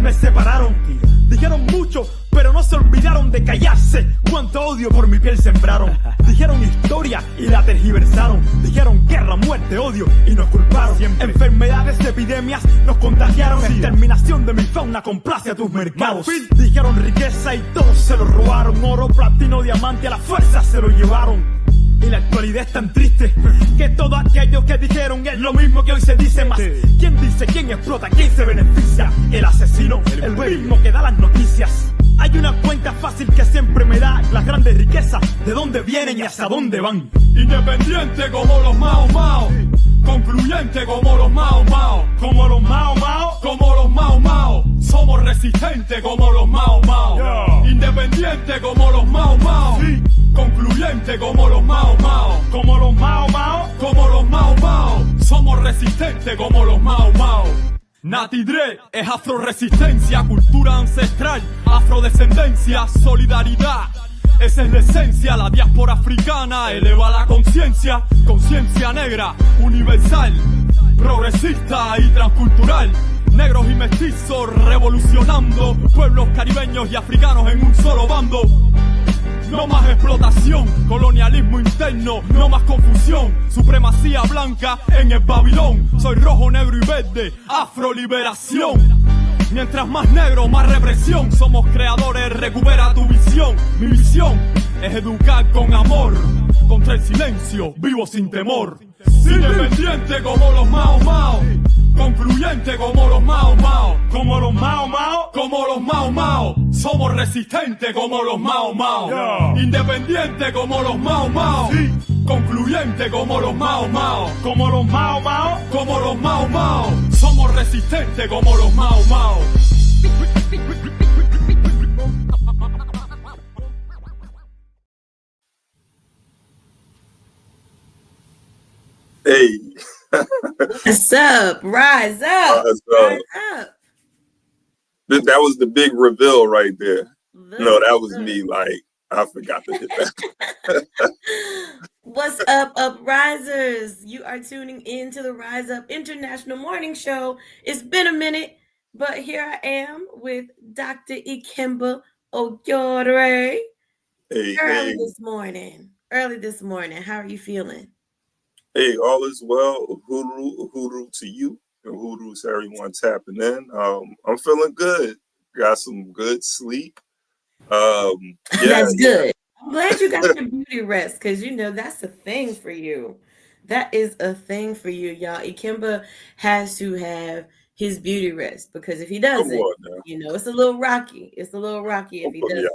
me separaron. Dijeron mucho, pero no se olvidaron de callarse. Cuánto odio por mi piel sembraron. Dijeron historia y la tergiversaron. Dijeron guerra, muerte, odio y nos culparon. Siempre. Enfermedades, epidemias nos contagiaron. Exterminación de mi fauna complace a tus mercados. Dijeron riqueza y todos se lo robaron. Oro, platino, diamante, a la fuerza se lo llevaron. Y la actualidad es tan triste que todo aquello que dijeron es lo mismo que hoy se dice más. ¿Quién dice, quién explota, quién se beneficia? El asesino, el mismo que da las noticias. Hay una cuenta fácil que siempre me da las grandes riquezas, de dónde vienen y hacia dónde van. Independiente como los Mao Mao, concluyente como los Mao Mao, como los Mao Mao, como los Mao Mao. Somos resistentes como los Mao Mao, independiente como los Mao Mao, concluyente como los Mao Mao, como los Mao Mao, como los Mao Mao. Somos resistentes como los Mao Mao. Nati Dre es afroresistencia, cultura ancestral, afrodescendencia, solidaridad. Esa es la esencia, la diáspora africana eleva la conciencia, conciencia negra, universal, progresista y transcultural. Negros y mestizos revolucionando, pueblos caribeños y africanos en un solo bando. No más explotación, colonialismo interno, no más confusión, supremacía blanca en el Babilón. Soy rojo, negro y verde, afroliberación. Mientras más negro, más represión. Somos creadores, recupera tu visión. Mi misión es educar con amor, contra el silencio, vivo sin temor. Independiente como los Mao Mao, concluyente como los Mao Mao, como los Mao Mao, como los Mao Mao. Somos resistentes como los Mao Mao, independiente como los Mao Mao, concluyente como los Mao Mao, como los Mao Mao, como los Mao Mao. Somos resistentes como los Mao Mao. Hey. What's up? Rise up. Rise up. That was the big reveal right there. No, that was me. Like, I forgot to hit that. What's up, uprisers? You are tuning in to the Rise Up International Morning Show. It's been a minute, but here I am with Dr. Ikemba Ogyore. Early this morning. How are you feeling? Hey, all is well. Uhuru to you. Uhuru to everyone tapping in. I'm feeling good. Got some good sleep. That's good. I'm glad you got your beauty rest, because you know that's a thing for you. That is a thing for you, y'all. Ikemba has to have his beauty rest, because if he doesn't, you know, it's a little rocky. It's a little rocky if he doesn't.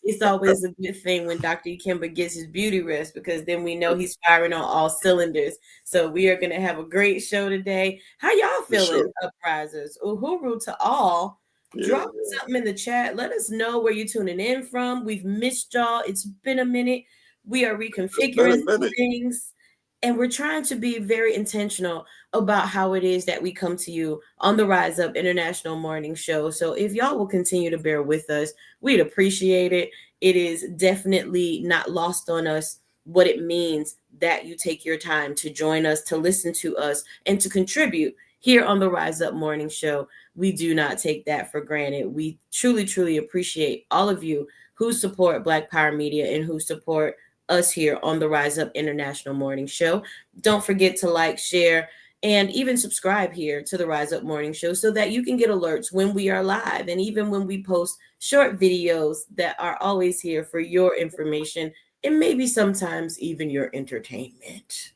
It's always a good thing when Dr. Ikemba gets his beauty rest, because then we know he's firing on all cylinders. So we are going to have a great show today. How y'all feeling, uprisers? Uhuru to all. Drop something in the chat. Let us know where you're tuning in from. We've missed y'all. It's been a minute. We are reconfiguring things, and we're trying to be very intentional about how it is that we come to you on the Rise Up International Morning Show. So if y'all will continue to bear with us, we'd appreciate it. It is definitely not lost on us what it means that you take your time to join us, to listen to us, and to contribute here on the Rise Up Morning Show. We do not take that for granted. We truly, truly appreciate all of you who support Black Power Media and who support us here on the Rise Up International Morning Show. Don't forget to like, share, and even subscribe here to the Rise Up Morning Show so that you can get alerts when we are live, and even when we post short videos that are always here for your information and maybe sometimes even your entertainment.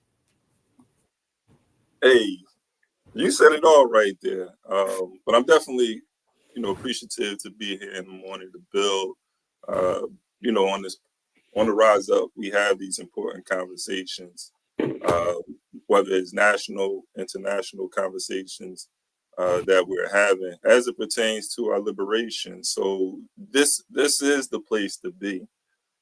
Hey, you said it all right there. But I'm definitely, appreciative to be here in the morning to build, on the Rise Up. We have these important conversations, whether it's national, international conversations that we're having as it pertains to our liberation. So this is the place to be,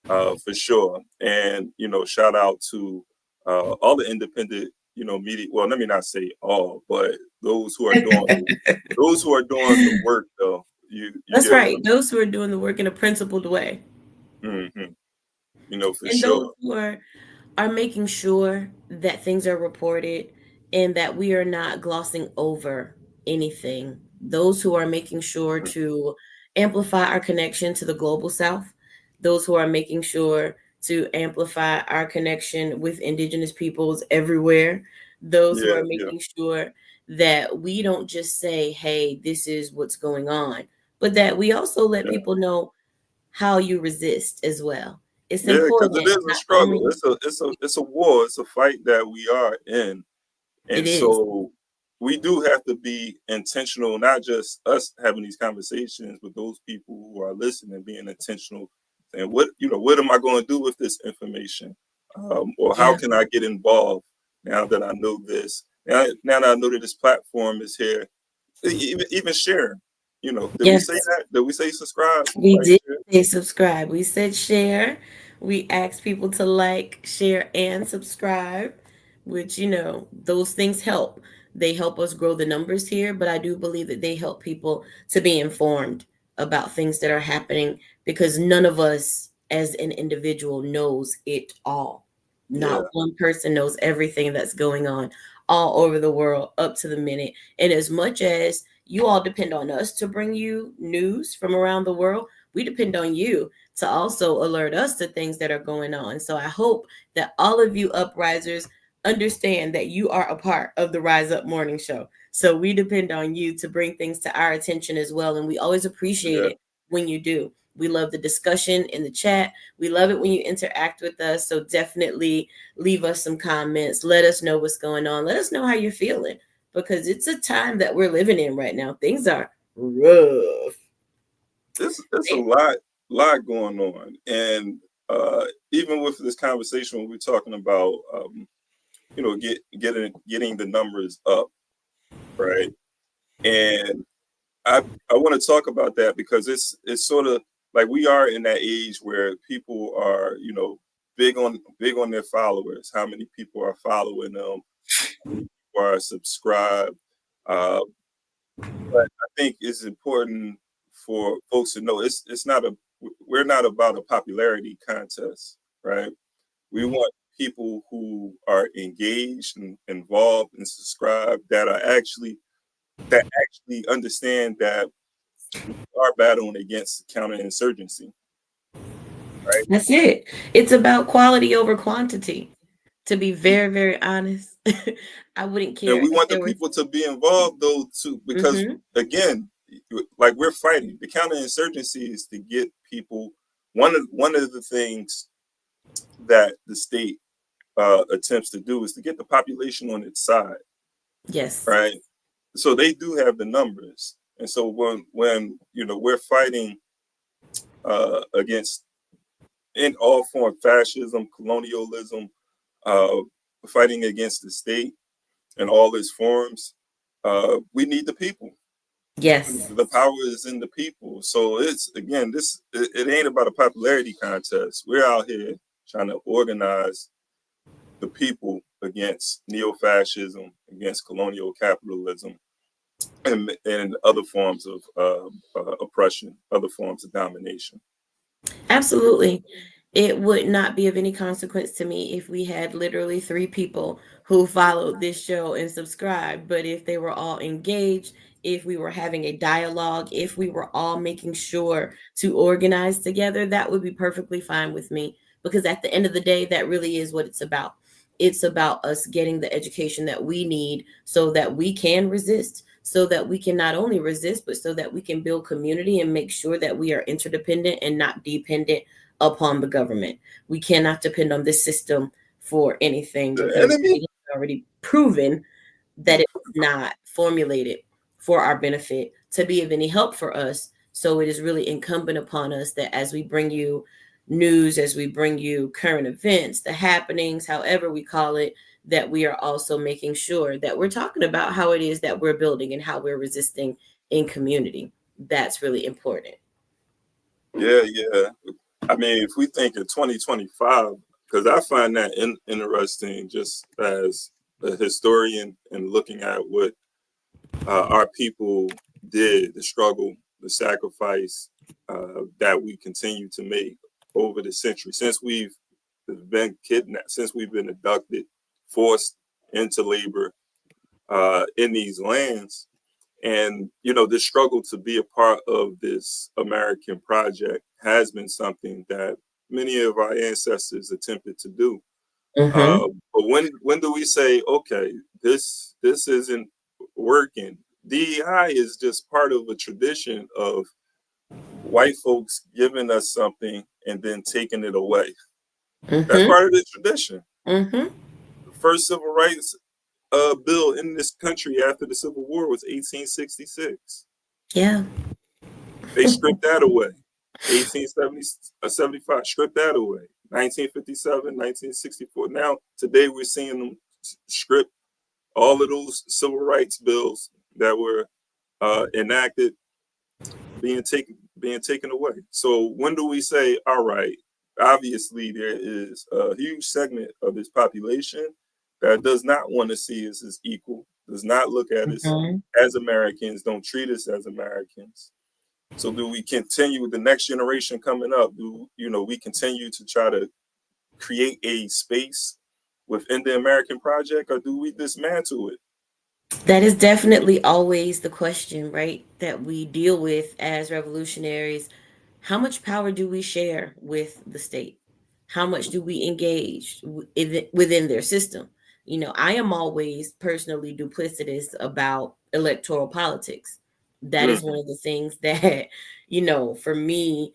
for sure. And, shout out to all the independent media. Well, let me not say all, but those who are doing the work, though. That's right. Those who are doing the work in a principled way. Mm-hmm. For and sure. Those who are making sure that things are reported and that we are not glossing over anything those who are making sure to amplify our connection to the global South, those who are making sure to amplify our connection with indigenous peoples everywhere, those who Yeah, are yeah, making sure that we don't just say, hey, this is what's going on, but that we also let yeah. people know how you resist as well. It's Yeah, because it important is a not struggle. only It's a war. It's a fight that we are in. it And is. so we do have to be intentional, not just us having these conversations, but those people who are listening, being intentional. And what am I going to do with this information? Or how Yeah. can I get involved now that I know this? Now that I know that this platform is here, even sharing. Did we say Yes. that? Did we say subscribe? We Like, did share? say subscribe. We said share. We asked people to like, share, and subscribe, which, those things help. They help us grow the numbers here, but I do believe that they help people to be informed about things that are happening because none of us as an individual knows it all. Yeah, Not one person knows everything that's going on all over the world up to the minute. And as much as you all depend on us to bring you news from around the world, we depend on you to also alert us to things that are going on. So I hope that all of you uprisers understand that you are a part of the Rise Up Morning Show. So we depend on you to bring things to our attention as well. And we always appreciate yeah. it when you do. We love the discussion in the chat. We love it when you interact with us. So definitely leave us some comments. Let us know what's going on. Let us know how you're feeling because it's a time that we're living in right now. Things are rough. It's a lot going on, and even with this conversation, when we're talking about getting the numbers up, right? And I want to talk about that because it's sort of like we are in that age where people are big on their followers, how many people are following them, how many people are subscribed. Uh, but I think it's important for folks to know it's not a we're not about a popularity contest, right? We want people who are engaged and involved and subscribed that actually understand that we are battling against counterinsurgency, right? That's it. It's about quality over quantity. To be very, very honest, I wouldn't And care we if want the there was. people to be involved though too, because Hmm. again, like we're fighting. The counterinsurgency is to get people. One of the things that the state attempts to do is to get the population on its side, Yes. right? So they do have the numbers, and so when we're fighting against in all forms fascism, colonialism, uh, fighting against the state in all its forms, we need the people. Yes. The power is in the people. So it's again, it ain't about a popularity contest. We're out here trying to organize the people against neo-fascism, against colonial capitalism, and other forms of oppression, other forms of domination. Absolutely. It would not be of any consequence to me if we had literally three people who followed this show and subscribed. But if they were all engaged, if we were having a dialogue, if we were all making sure to organize together, that would be perfectly fine with me. Because at the end of the day, that really is what it's about. It's about us getting the education that we need so that we can resist, so that we can not only resist, but so that we can build community and make sure that we are interdependent and not dependent upon the government. We cannot depend on this system for anything The because enemy, it has already proven that it was not formulated for our benefit to be of any help for us. So it is really incumbent upon us that as we bring you news, as we bring you current events, the happenings, however we call it, that we are also making sure that we're talking about how it is that we're building and how we're resisting in community. That's really important. yeah. I mean, if we think of 2025, because I find that interesting, just as a historian and looking at what our people did, the struggle, the sacrifice that we continue to make over the century since we've been kidnapped, since we've been abducted, forced into labor in these lands. And, you know, the struggle to be a part of this American project has been something that many of our ancestors attempted to do. But when do we say, okay, this isn't working? DEI is just part of a tradition of white folks giving us something and then taking it away. That's part of the tradition. The first civil rights bill in this country after the Civil War was 1866. Yeah. They stripped that away. 1875, stripped that away. 1957, 1964. Now, today we're seeing them strip all of those civil rights bills that were enacted being taken away. So when do we say, all right, obviously there is a huge segment of this population that does not want to see us as equal, does not look at us as Americans, don't treat us as Americans. So do we continue with the next generation coming up? Do we continue to try to create a space within the American project, or do we dismantle it? That is definitely always the question, right? That we deal with as revolutionaries. How much power do we share with the state? How much do we engage within their system? I am always personally duplicitous about electoral politics. That is one of the things that, for me,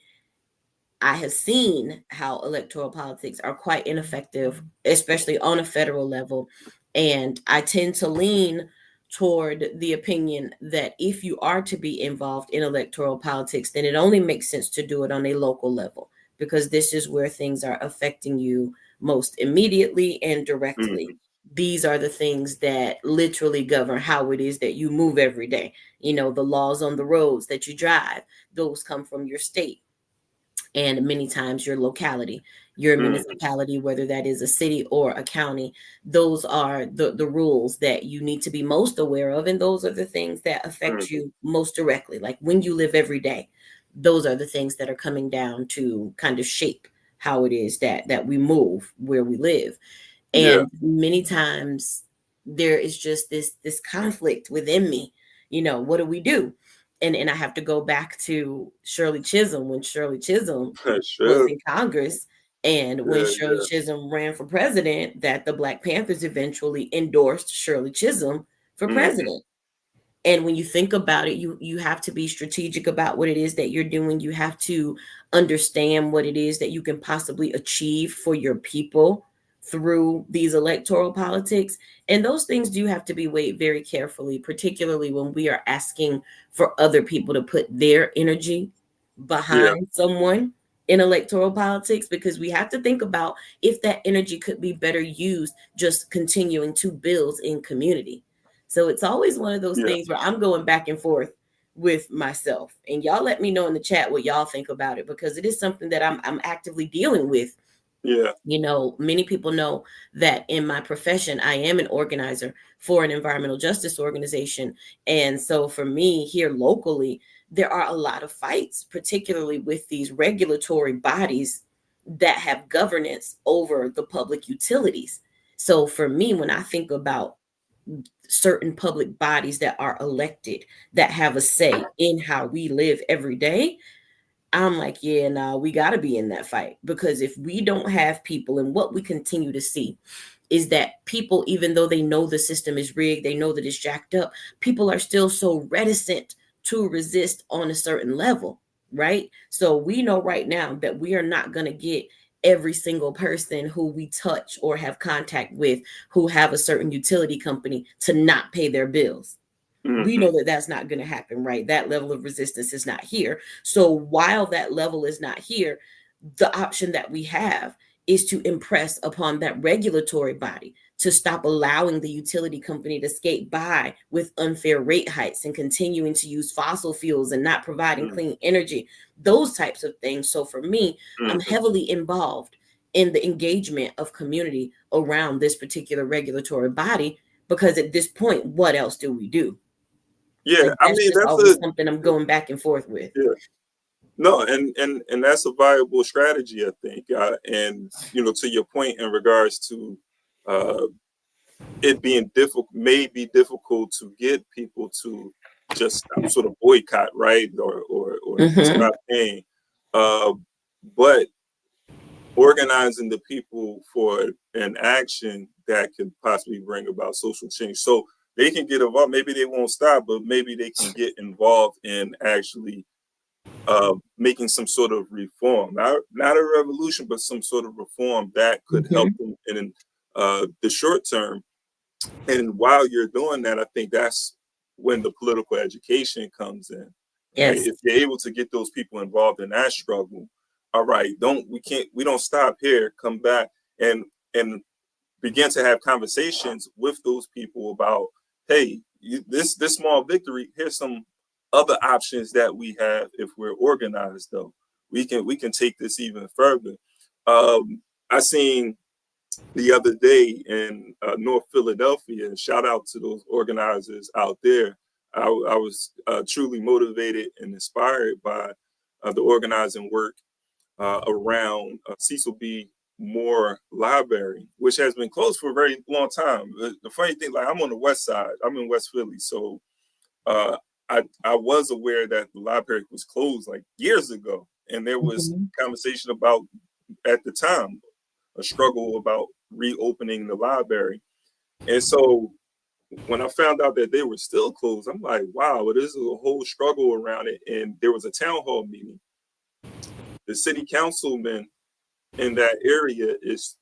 I have seen how electoral politics are quite ineffective, especially on a federal level. And I tend to lean toward the opinion that if you are to be involved in electoral politics, then it only makes sense to do it on a local level, because this is where things are affecting you most immediately and directly. These are the things that literally govern how it is that you move every day. The laws on the roads that you drive, those come from your state, and many times your locality, your municipality, whether that is a city or a county. Those are the rules that you need to be most aware of, and those are the things that affect you most directly. Like when you live every day, those are the things that are coming down to kind of shape how it is that we move where we live. And many times there is just this conflict within me. What do we do? And I have to go back to Shirley Chisholm, when Shirley Chisholm was in Congress, and when Shirley Chisholm ran for president, that the Black Panthers eventually endorsed Shirley Chisholm for president. And when you think about it, you have to be strategic about what it is that you're doing. You have to understand what it is that you can possibly achieve for your people through these electoral politics. And those things do have to be weighed very carefully, particularly when we are asking for other people to put their energy behind someone in electoral politics, because we have to think about if that energy could be better used just continuing to build in community. So it's always one of those things where I'm going back and forth with myself. And y'all let me know in the chat what y'all think about it, because it is something that I'm actively dealing with. Many people know that in my profession, I am an organizer for an environmental justice organization. And so for me here locally, there are a lot of fights, particularly with these regulatory bodies that have governance over the public utilities. So for me, when I think about certain public bodies that are elected, that have a say in how we live every day, I'm like, we got to be in that fight. Because if we don't have people, and what we continue to see is that people, even though they know the system is rigged, they know that it's jacked up, people are still so reticent to resist on a certain level, right? So we know right now that we are not going to get every single person who we touch or have contact with who have a certain utility company to not pay their bills. We know that that's not going to happen, right? That level of resistance is not here. So while that level is not here, the option that we have is to impress upon that regulatory body to stop allowing the utility company to skate by with unfair rate hikes and continuing to use fossil fuels and not providing clean energy, those types of things. So for me, I'm heavily involved in the engagement of community around this particular regulatory body, because at this point, what else do we do? Yeah, I mean, that's something I'm going back and forth with. Yeah. No, and that's a viable strategy, I think. And to your point in regards to it being may be difficult to get people to just sort of boycott, right, or stop paying, but organizing the people for an action that could possibly bring about social change. So they can get involved. Maybe they won't stop, but maybe they can get involved in actually making some sort of reform, not a revolution, but some sort of reform that could help them in the short term. And while you're doing that, I think that's when the political education comes in. Right? Yes. If you're able to get those people involved in that struggle, all right, we don't stop here. Come back and begin to have conversations with those people about, hey, this small victory. Here's some other options that we have if we're organized. Though we can take this even further. I seen the other day in North Philadelphia, and shout out to those organizers out there. I was truly motivated and inspired by the organizing work around Cecil B. Moore Library, which has been closed for a very long time. The funny thing, like, I'm on the west side, I'm in West Philly, so I was aware that the library was closed like years ago, and there was conversation about, at the time, a struggle about reopening the library. And so when I found out that they were still closed, I'm like, wow, well, there's a whole struggle around it. And there was a town hall meeting. The city councilman in that area is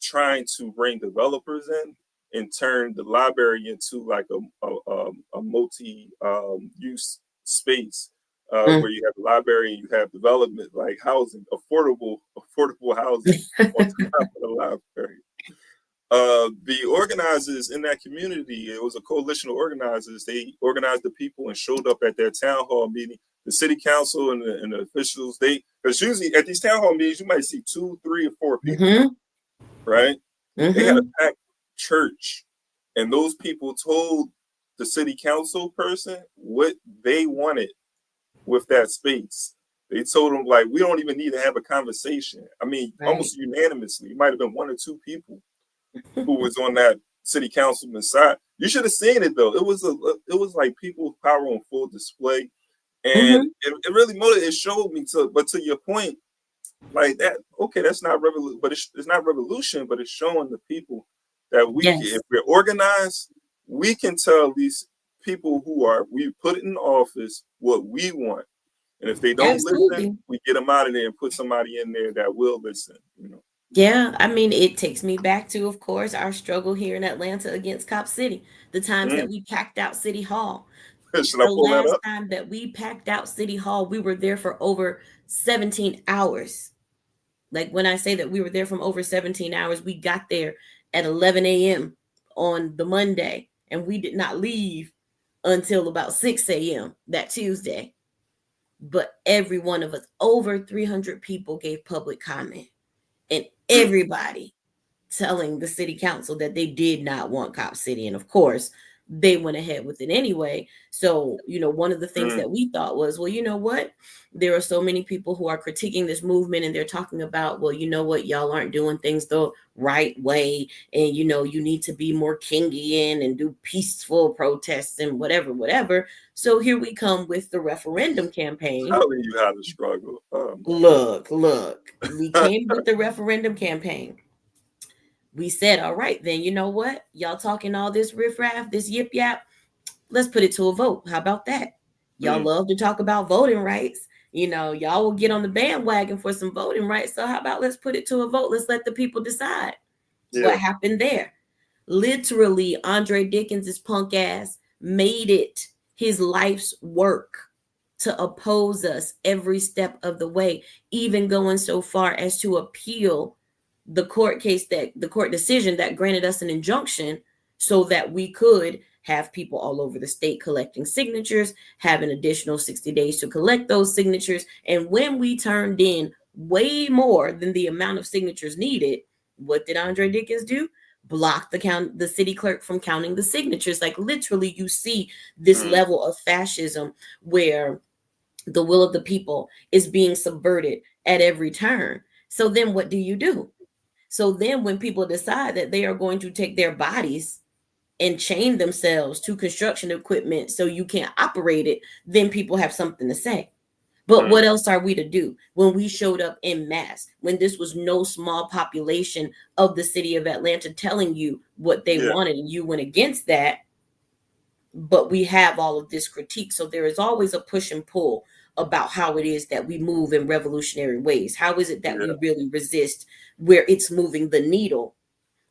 trying to bring developers in and turn the library into like a multi-use space where you have a library and you have development, like housing, affordable housing on top of the library. The organizers in that community, it was a coalition of organizers. They organized the people and showed up at their town hall meeting. The city council and the officials, because usually at these town hall meetings, you might see 2, 3, or 4 people, right? They had a packed church, and those people told the city council person what they wanted with that space. They told them, like, we don't even need to have a conversation. I mean, almost unanimously, it might have been 1 or 2 people who was on that city councilman's side. You should have seen it though. It was like people's power on full display, and it really motivated. It showed me but to your point, like that. Okay, that's not revolution, but it's not revolution, but it's showing the people that if we're organized, we can tell these people we put in office what we want, and if they don't listen, we get them out of there and put somebody in there that will listen. Yeah, I mean, it takes me back to, of course, our struggle here in Atlanta against Cop City, the times that we packed out City Hall. Should I pull that up? The last time that we packed out City Hall, we were there for over 17 hours. Like, when I say that we were there from over 17 hours, we got there at 11 a.m. on the Monday, and we did not leave until about 6 a.m. that Tuesday. But every one of us, over 300 people, gave public comment. And everybody telling the city council that they did not want Cop City. And of course, they went ahead with it anyway. So, one of the things that we thought was, well, you know what? There are so many people who are critiquing this movement, and they're talking about, well, you know what? Y'all aren't doing things the right way. And, you need to be more Kingian and do peaceful protests and whatever. So here we come with the referendum campaign. Telling you how to struggle. Look. We came with the referendum campaign. We said, all right, then, you know what? Y'all talking all this riffraff, this yip yap. Let's put it to a vote. How about that? Y'all love to talk about voting rights. Y'all will get on the bandwagon for some voting rights. So how about let's put it to a vote? Let's let the people decide. What happened there. Literally, Andre Dickens' punk ass made it his life's work to oppose us every step of the way, even going so far as to appeal the court decision that granted us an injunction so that we could have people all over the state collecting signatures, have an additional 60 days to collect those signatures. And when we turned in way more than the amount of signatures needed, what did Andre Dickens do? Block the city clerk from counting the signatures. Like, literally, you see this level of fascism where the will of the people is being subverted at every turn. So then what do? So then when people decide that they are going to take their bodies and chain themselves to construction equipment so you can't operate it, then people have something to say. But what else are we to do when we showed up in mass, when this was no small population of the city of Atlanta telling you what they wanted and you went against that? But we have all of this critique. So there is always a push and pull about how it is that we move in revolutionary ways. How is it that we really resist where it's moving the needle?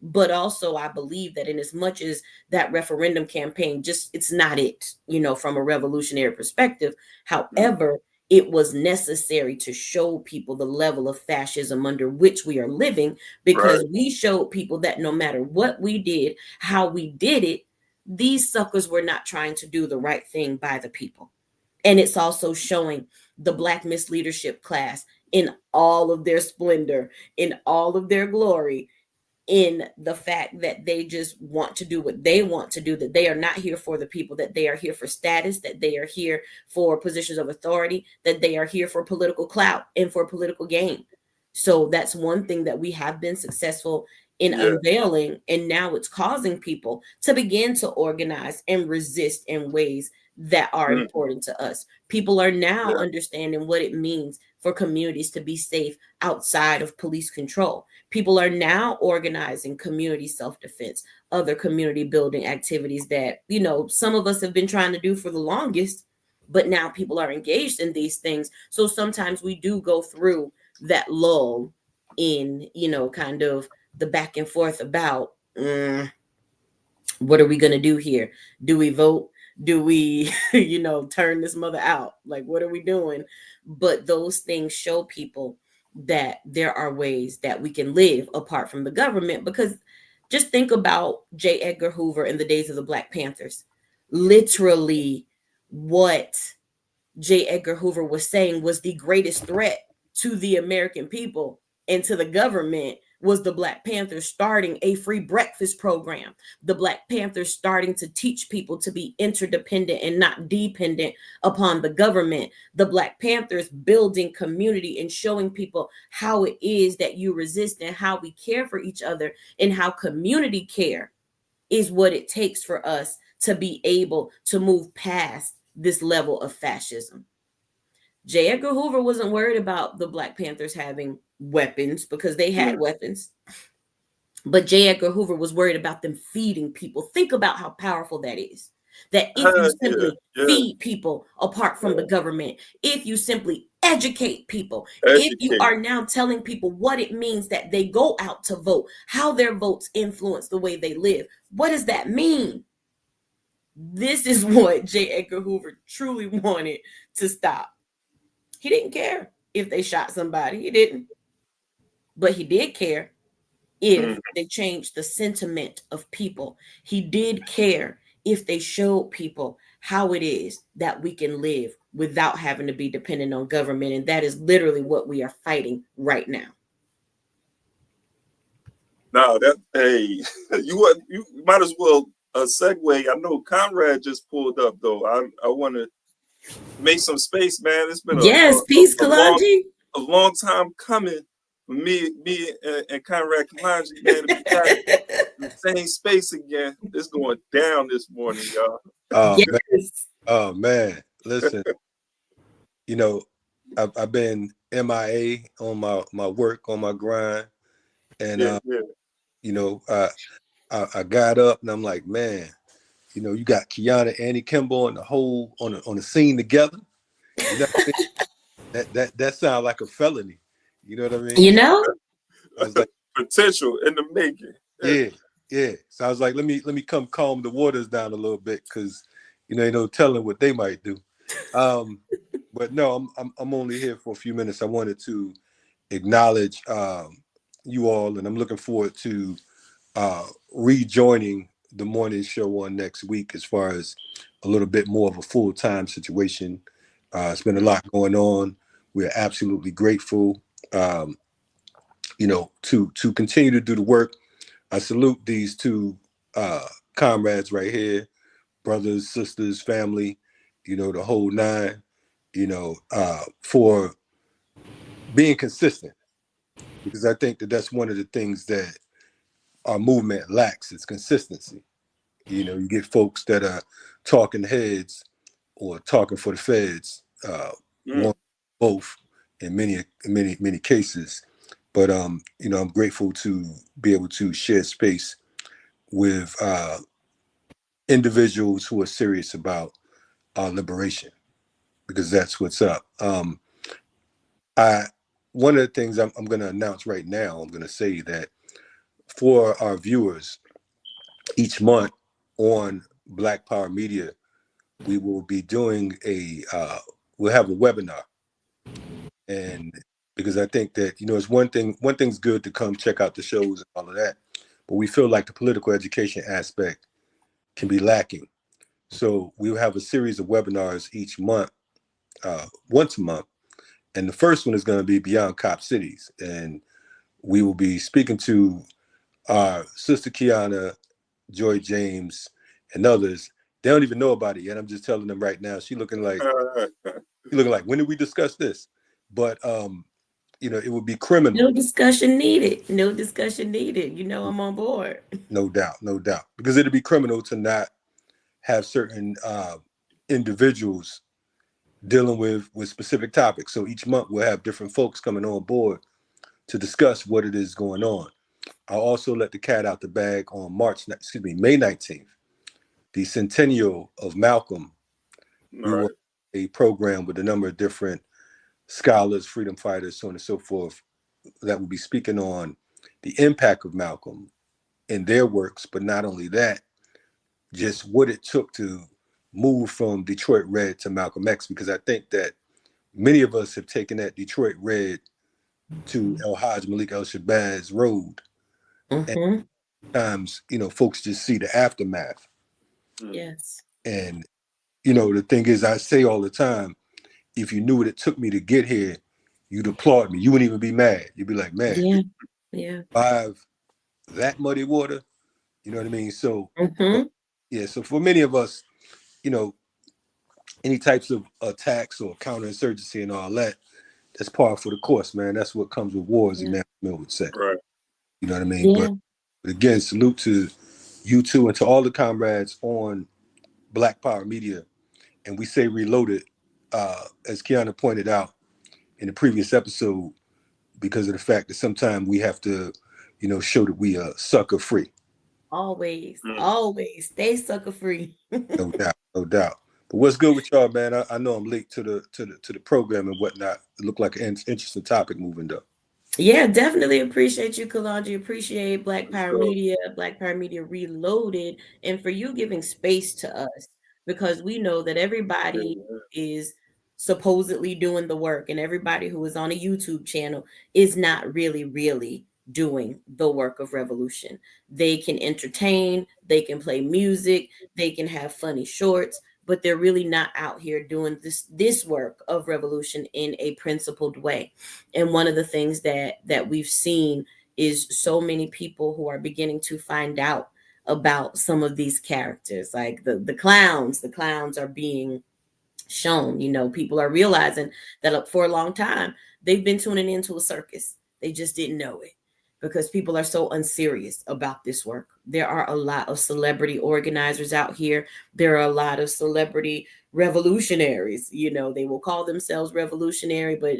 But also, I believe that in as much as that referendum campaign, just it's not it, from a revolutionary perspective. However, it was necessary to show people the level of fascism under which we are living, because we showed people that no matter what we did, how we did it, these suckers were not trying to do the right thing by the people. And it's also showing the Black misleadership class in all of their splendor, in all of their glory, in the fact that they just want to do what they want to do, that they are not here for the people, that they are here for status, that they are here for positions of authority, that they are here for political clout and for political gain. So that's one thing that we have been successful in unveiling, and now it's causing people to begin to organize and resist in ways that are important to us. People are now understanding what it means for communities to be safe outside of police control. People are now organizing community self-defense, other community building activities that, some of us have been trying to do for the longest, but now people are engaged in these things. So sometimes we do go through that lull in, kind of the back and forth about what are we going to do here? Do we vote? Do we, turn this mother out? Like, what are we doing? But those things show people that there are ways that we can live apart from the government. Because just think about J. Edgar Hoover in the days of the Black Panthers. Literally, what J. Edgar Hoover was saying was the greatest threat to the American people and to the government was the Black Panthers starting a free breakfast program. The Black Panthers starting to teach people to be interdependent and not dependent upon the government. The Black Panthers building community and showing people how it is that you resist and how we care for each other, and how community care is what it takes for us to be able to move past this level of fascism. J. Edgar Hoover wasn't worried about the Black Panthers having weapons, because they had weapons. But J. Edgar Hoover was worried about them feeding people. Think about how powerful that is. That if you simply feed people apart from the government, if you simply educate people, if you are now telling people what it means that they go out to vote, how their votes influence the way they live, what does that mean? This is what J. Edgar Hoover truly wanted to stop. He didn't care if they shot somebody. He didn't. But he did care if they changed the sentiment of people. He did care if they showed people how it is that we can live without having to be dependent on government. And that is literally what we are fighting right now. Now you might as well segue. I know Conrad just pulled up though. I want to make some space, man. It's been peace, Kalanji. A long time coming for me and Conrad Kalanji, man. To be back in the same space again. It's going down this morning, y'all. Oh man. Listen, I've been MIA on my work, on my grind, and I got up and I'm like, man, you got Kiana, Annie Kimball, and the whole on the scene together. That sounds like a felony. You know what I mean? I was like, potential in the making. Yeah. So I was like, let me come calm the waters down a little bit, because ain't no telling what they might do. But no, I'm only here for a few minutes. I wanted to acknowledge you all, and I'm looking forward to rejoining the morning show on next week, as far as a little bit more of a full-time situation. It's been a lot going on. We're absolutely grateful, to continue to do the work. I salute these two comrades right here, brothers, sisters, family, the whole nine, for being consistent, because I think that that's one of the things that our movement lacks, is consistency. You know, you get folks that are talking heads or talking for the feds, one, both in many cases. But you know, I'm grateful to be able to share space with individuals who are serious about our liberation, because that's what's up. One of the things I'm going to announce right now, I'm going to say that for our viewers, each month on Black Power Media, we will be doing we'll have a webinar. And because I think that, you know, it's one thing's good to come check out the shows and all of that, but we feel like the political education aspect can be lacking. So we'll have a series of webinars each month, once a month. And the first one is going to be Beyond Cop Cities. And we will be speaking to our sister Kiana, Joy James, and others. They don't even know about it yet. I'm just telling them right now. She's looking like, when did we discuss this? But you know, it would be criminal. No discussion needed. No discussion needed. You know, I'm on board. No doubt, no doubt. Because it'd be criminal to not have certain individuals dealing with specific topics. So each month we'll have different folks coming on board to discuss what it is going on. I'll also let the cat out the bag on May 19th, the centennial of Malcolm. We will have a program with a number of different scholars, freedom fighters, so on and so forth, that will be speaking on the impact of Malcolm in their works, but not only that, just what it took to move from Detroit Red to Malcolm X, because I think that many of us have taken that Detroit Red to El Hajj Malik El Shabazz road. And sometimes, you know, folks just see the aftermath. Yes. And, you know, the thing is, I say all the time, if you knew what it took me to get here, you'd applaud me. You wouldn't even be mad. You'd be like, man, survive that muddy water. You know what I mean? So, yeah, so for many of us, you know, any types of attacks or counterinsurgency and all that, that's par for the course, man. That's what comes with wars, and Mill would say. Right. You know what I mean? Yeah. But again, salute to you two and to all the comrades on Black Power Media. And we say reloaded, as Kiana pointed out in the previous episode, because of the fact that sometimes we have to, you know, show that we are sucker free. Always stay sucker free. No doubt, no doubt. But what's good with y'all, man? I know I'm late to the program and whatnot. It looked like an interesting topic moving up. Yeah, definitely appreciate you, Kalonji. Appreciate Black Power Media, Black Power Media Reloaded, and for you giving space to us, because we know that everybody is supposedly doing the work, and everybody who is on a YouTube channel is not really doing the work of revolution. They can entertain, they can play music, they can have funny shorts, but they're really not out here doing this work of revolution in a principled way. And one of the things that we've seen is so many people who are beginning to find out about some of these characters, like the clowns. The clowns are being shown. You know, people are realizing that for a long time they've been tuning into a circus. They just didn't know it, because people are so unserious about this work. There are a lot of celebrity organizers out here. There are a lot of celebrity revolutionaries. You know, they will call themselves revolutionary, but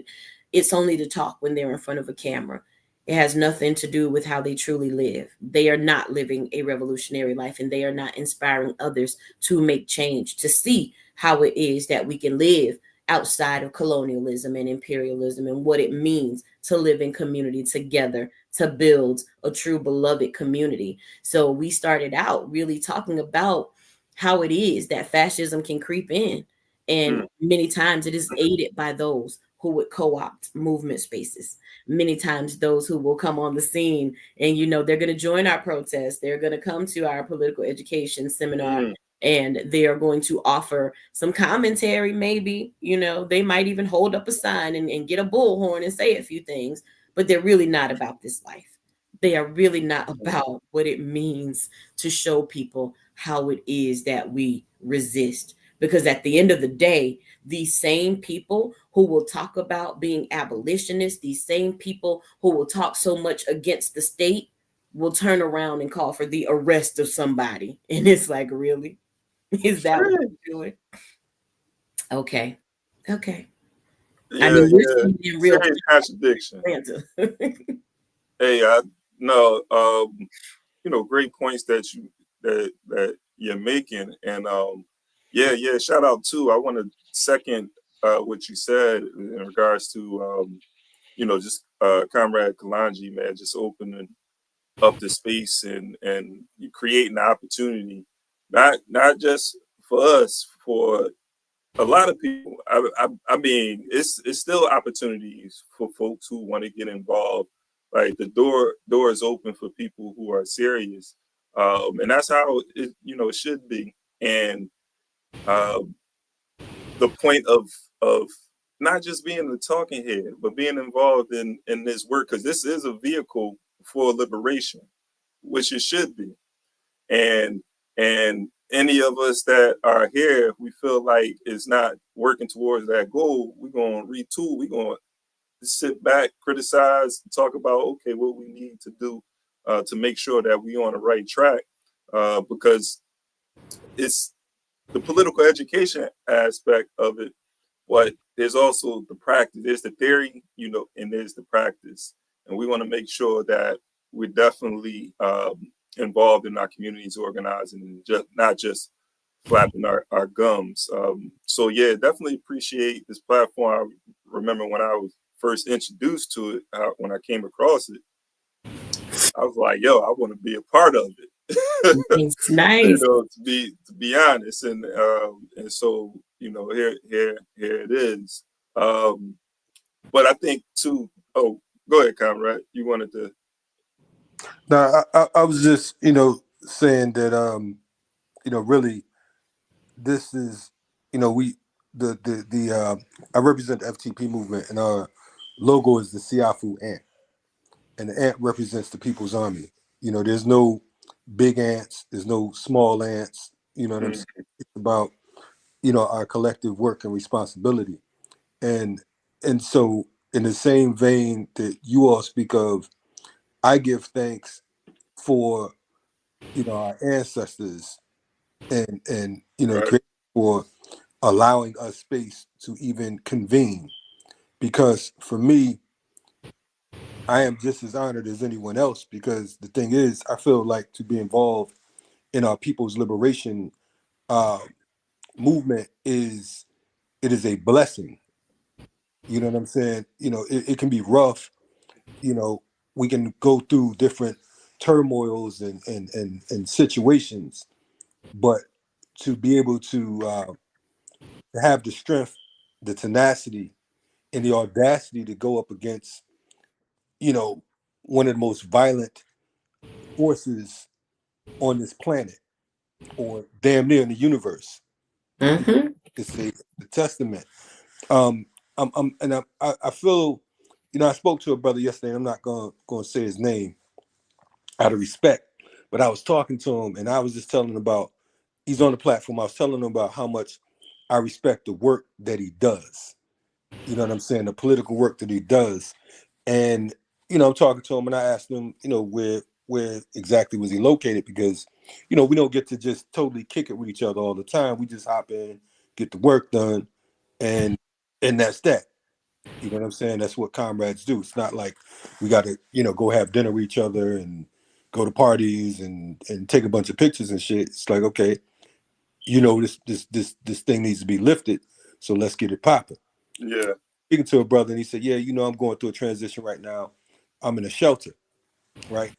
it's only to talk when they're in front of a camera. It has nothing to do with how they truly live. They are not living a revolutionary life, and they are not inspiring others to make change, to see how it is that we can live outside of colonialism and imperialism, and what it means to live in community together, to build a true beloved community. So we started out really talking about how it is that fascism can creep in. And many times it is aided by those who would co-opt movement spaces. Many times those who will come on the scene and, you know, they're going to join our protests. They're going to come to our political education seminar, and they are going to offer some commentary. Maybe, you know, they might even hold up a sign and get a bullhorn and say a few things, but they're really not about this life. They are really not about what it means to show people how it is that we resist. Because at the end of the day, these same people who will talk about being abolitionists, these same people who will talk so much against the state, will turn around and call for the arrest of somebody. And it's like, really? Is that what you're doing? Okay. Okay. Yeah, I mean, we're yeah. seeing in real Serious contradiction. Hey, no, you know, great points that you're making, and yeah. Shout out too. I want to second what you said in regards to you know, just Comrade Kalanji, man, just opening up the space and creating the opportunity, not just for us, for a lot of people. I mean, it's still opportunities for folks who want to get involved. Like the door is open for people who are serious, and that's how it, you know, it should be. And um, the point of not just being the talking head, but being involved in this work, because this is a vehicle for liberation, which it should be. And any of us that are here, if we feel like it's not working towards that goal, we're gonna retool. We're gonna sit back, criticize, talk about okay, what we need to do to make sure that we on the right track, because it's the political education aspect of it, but there's also the practice. There's the theory, you know, and there's the practice. And we want to make sure that we're definitely involved in our communities, organizing, and just not just flapping our gums. So yeah, definitely appreciate this platform. I remember when I was first introduced to it, when I came across it, I was like, yo, I want to be a part of it. It's nice. You know, to be honest, and so you know, here it is. But I think too. Oh, go ahead, Conrad. You wanted to. No, I was just, you know, saying that you know, really, this is, you know, we the I represent the FTP movement, and our logo is the Siafu ant, and the ant represents the People's Army. You know, there's no big ants, there's no small ants. You know what I'm saying? It's about, you know, our collective work and responsibility, and so in the same vein that you all speak of, I give thanks for, you know, our ancestors, and you know, Right. for allowing us space to even convene, because for me, I am just as honored as anyone else, because the thing is, I feel like to be involved in our people's liberation uh, movement is, it is a blessing. You know what I'm saying? You know, it can be rough. You know, we can go through different turmoils and situations, but to be able to have the strength, the tenacity, and the audacity to go up against, you know, one of the most violent forces on this planet, or damn near in the universe. Mm-hmm. It's a testament. Um, I feel, you know, I spoke to a brother yesterday. I'm not gonna say his name out of respect, but I was talking to him, and I was just telling him about, he's on the platform. I was telling him about how much I respect the work that he does. You know what I'm saying? The political work that he does. And, you know, I'm talking to him, and I asked him, you know, where exactly was he located? Because, you know, we don't get to just totally kick it with each other all the time. We just hop in, get the work done, and that's that. You know what I'm saying? That's what comrades do. It's not like we got to, you know, go have dinner with each other and go to parties and take a bunch of pictures and shit. It's like, okay, you know, this thing needs to be lifted, so let's get it popping. Yeah. Speaking to a brother, and he said, yeah, you know, I'm going through a transition right now. I'm in a shelter, right?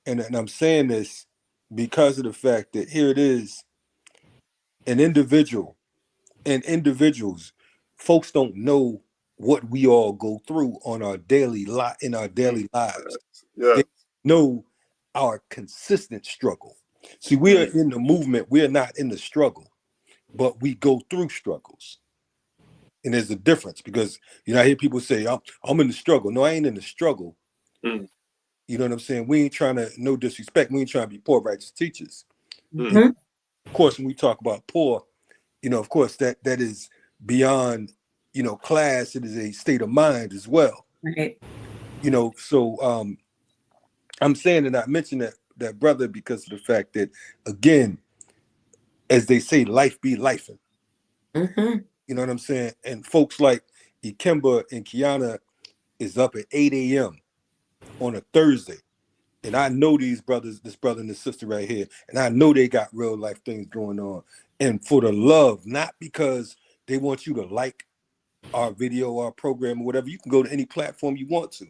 And I'm saying this because of the fact that here it is, an individual and individuals, folks don't know what we all go through on our daily in our daily lives. Yeah. They know our consistent struggle. See, we are in the movement, we're not in the struggle, but we go through struggles. And there's a difference, because, you know, I hear people say, I'm in the struggle. No, I ain't in the struggle. Mm. You know what I'm saying? We ain't trying to, no disrespect, we ain't trying to be poor righteous teachers. Mm. And of course, when we talk about poor, you know, of course, that is beyond, you know, class. It is a state of mind as well. Right. You know, so I'm saying that I mentioned that brother because of the fact that, again, as they say, life be lifing. Mm-hmm. You know what I'm saying? And folks like Ikemba and Kiana is up at 8 a.m. on a Thursday. And I know these brothers, this brother and this sister right here, and I know they got real life things going on. And for the love, not because they want you to like our video, our program, or whatever. You can go to any platform you want to.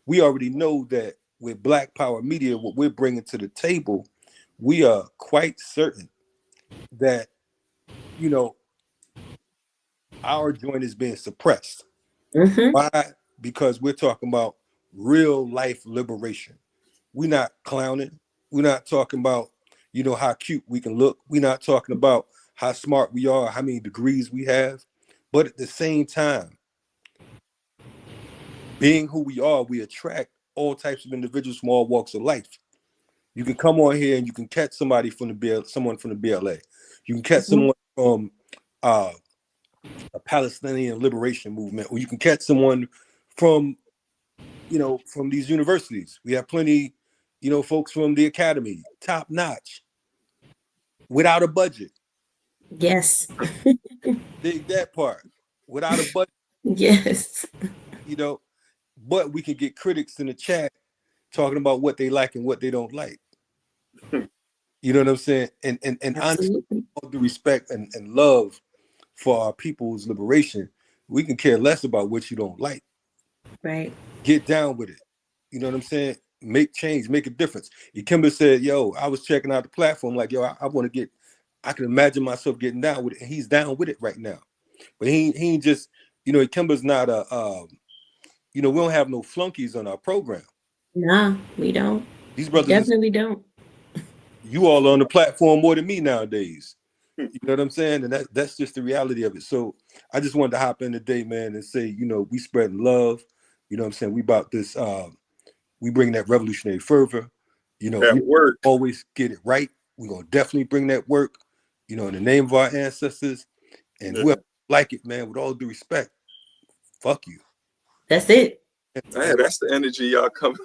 We already know that with Black Power Media, what we're bringing to the table, we are quite certain that, you know, our joint is being suppressed. Mm-hmm. Why? Because we're talking about real life liberation. We're not clowning. We're not talking about, you know, how cute we can look. We're not talking about how smart we are, how many degrees we have. But at the same time, being who we are, we attract all types of individuals from all walks of life. You can come on here and you can catch somebody from someone from the BLA. You can catch someone from a Palestinian liberation movement, or you can catch someone from, you know, from these universities. We have plenty, you know, folks from the academy, top notch, without a budget. Yes. Dig that part. Without a budget, Yes. you know, but we can get critics in the chat talking about what they like and what they don't like. You know what I'm saying? And honestly, all the respect and love for our people's liberation, we can care less about what you don't like. Right. Get down with it. You know what I'm saying? Make change, make a difference. Ikemba said, yo, I was checking out the platform, like, yo, I want to get, I can imagine myself getting down with it. And he's down with it right now. But he ain't just, you know, Ikemba's not a, you know, we don't have no flunkies on our program. No, we don't. These brothers definitely don't. You all on the platform more than me nowadays. You know what I'm saying? And that's just the reality of it. So I just wanted to hop in today, man, and say, you know, we spreading love. You know what I'm saying? We about this, we bring that revolutionary fervor. You know, that we work. always get it right. We're going to definitely bring that work, you know, in the name of our ancestors. And whoever like it, man, with all due respect, fuck you. That's it. Man, that's the energy y'all come.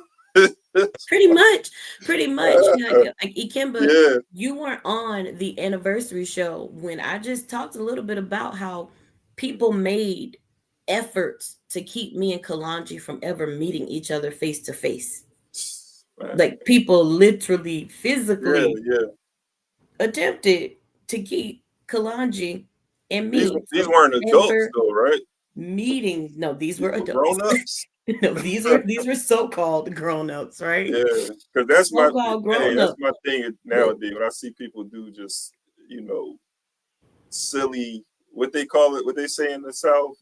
Pretty much. Like Ikemba, you weren't on the anniversary show when I just talked a little bit about how people made efforts to keep me and Kalanji from ever meeting each other face to face. Like people literally, physically attempted to keep Kalanji and me. These weren't adults though, right? Meeting. No, these were adults. Grown-ups. No, these were so-called grown-ups, right? Yeah, because that's my thing nowadays. When I see people do just, you know, silly, what they call it, what they say in the South,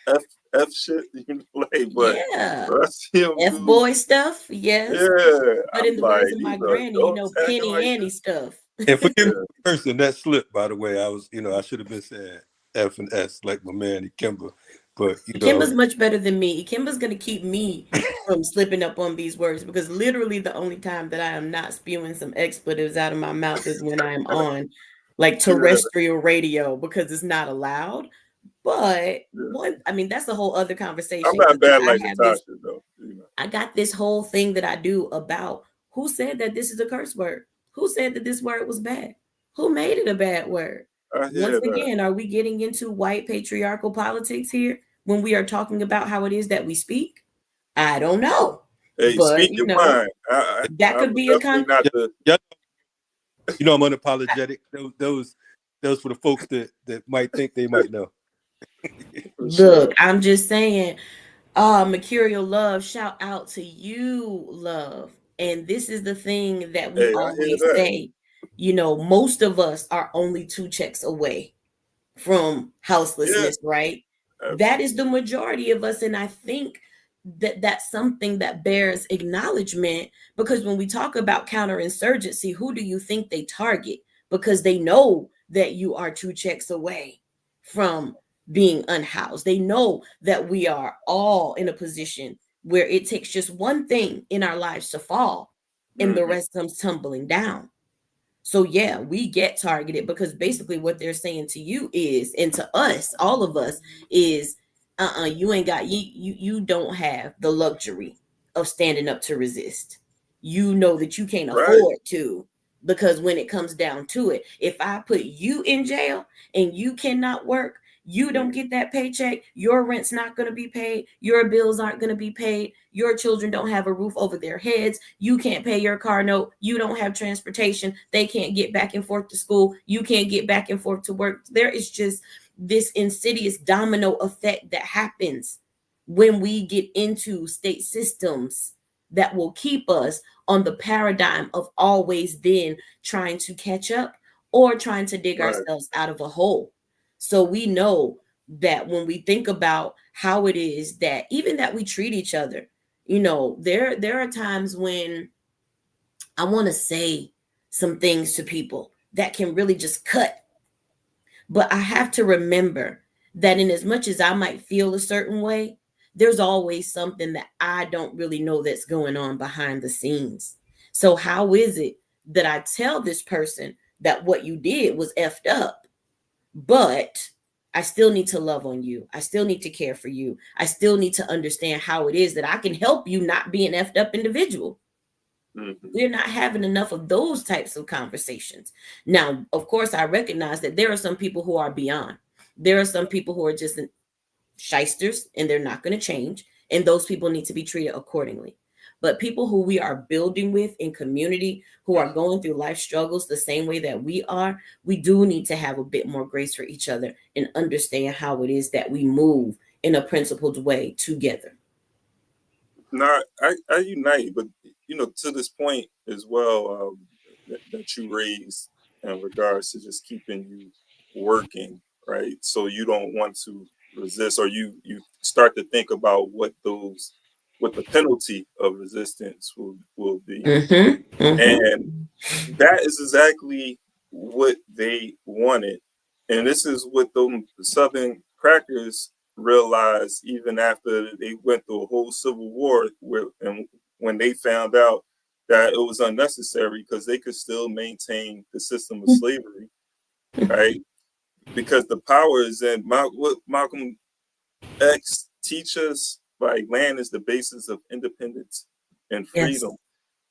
F shit, you know, like, but F boy stuff, yes. Yeah, but in the words of my granny, you know, Penny Annie stuff. And forgive me, person that slipped. By the way, I was, you know, I should have been saying F and S like my man Ikemba. But you know, Ikemba's much better than me. Ikemba's gonna keep me from slipping up on these words, because literally the only time that I am not spewing some expletives out of my mouth is when I am on like terrestrial radio, because it's not allowed. But boy, I mean, that's a whole other conversation. I'm not bad like Natasha though. You know. I got this whole thing that I do about who said that this is a curse word? Who said that this word was bad? Who made it a bad word? Once again, are we getting into white patriarchal politics here when we are talking about how it is that we speak? I don't know. Hey, but speak your mind. That could be a You know, I'm unapologetic. Those for the folks that might think they might know. Look, I'm just saying, Mercurial Love, shout out to you, love. And this is the thing that we always say. You know, most of us are only 2 checks away from houselessness, right? That is the majority of us. And I think that that's something that bears acknowledgement, because when we talk about counterinsurgency, who do you think they target? Because they know that you are 2 checks away from being unhoused. They know that we are all in a position where it takes just one thing in our lives to fall and the rest comes tumbling down. So yeah, we get targeted, because basically what they're saying to you is, and to us, all of us, is you ain't got, you don't have the luxury of standing up to resist. you know that you can't afford to, because when it comes down to it, if I put you in jail and you cannot work, you don't get that paycheck, your rent's not going to be paid, your bills aren't going to be paid, your children don't have a roof over their heads, you can't pay your car note, you don't have transportation, they can't get back and forth to school, you can't get back and forth to work. There is just this insidious domino effect that happens when we get into state systems that will keep us on the paradigm of always then trying to catch up or trying to dig ourselves out of a hole. So we know that when we think about how it is that even that we treat each other, you know, there are times when I want to say some things to people that can really just cut. But I have to remember that in as much as I might feel a certain way, there's always something that I don't really know that's going on behind the scenes. So how is it that I tell this person that what you did was effed up, but I still need to love on you. I still need to care for you. I still need to understand how it is that I can help you not be an effed up individual. We're not having enough of those types of conversations. Now, of course, I recognize that there are some people who are beyond. There are some people who are just shysters and they're not going to change. And those people need to be treated accordingly. But people who we are building with in community, who are going through life struggles the same way that we are, we do need to have a bit more grace for each other and understand how it is that we move in a principled way together. No, I unite, but you know, to this point as well, that you raised in regards to just keeping you working, right? So you don't want to resist, or you start to think about what the penalty of resistance will be, and that is exactly what they wanted, and this is what the Southern crackers realized even after they went through a whole civil war, and when they found out that it was unnecessary because they could still maintain the system of slavery, right? Because the power is in what Malcolm X teaches, like land is the basis of independence and freedom.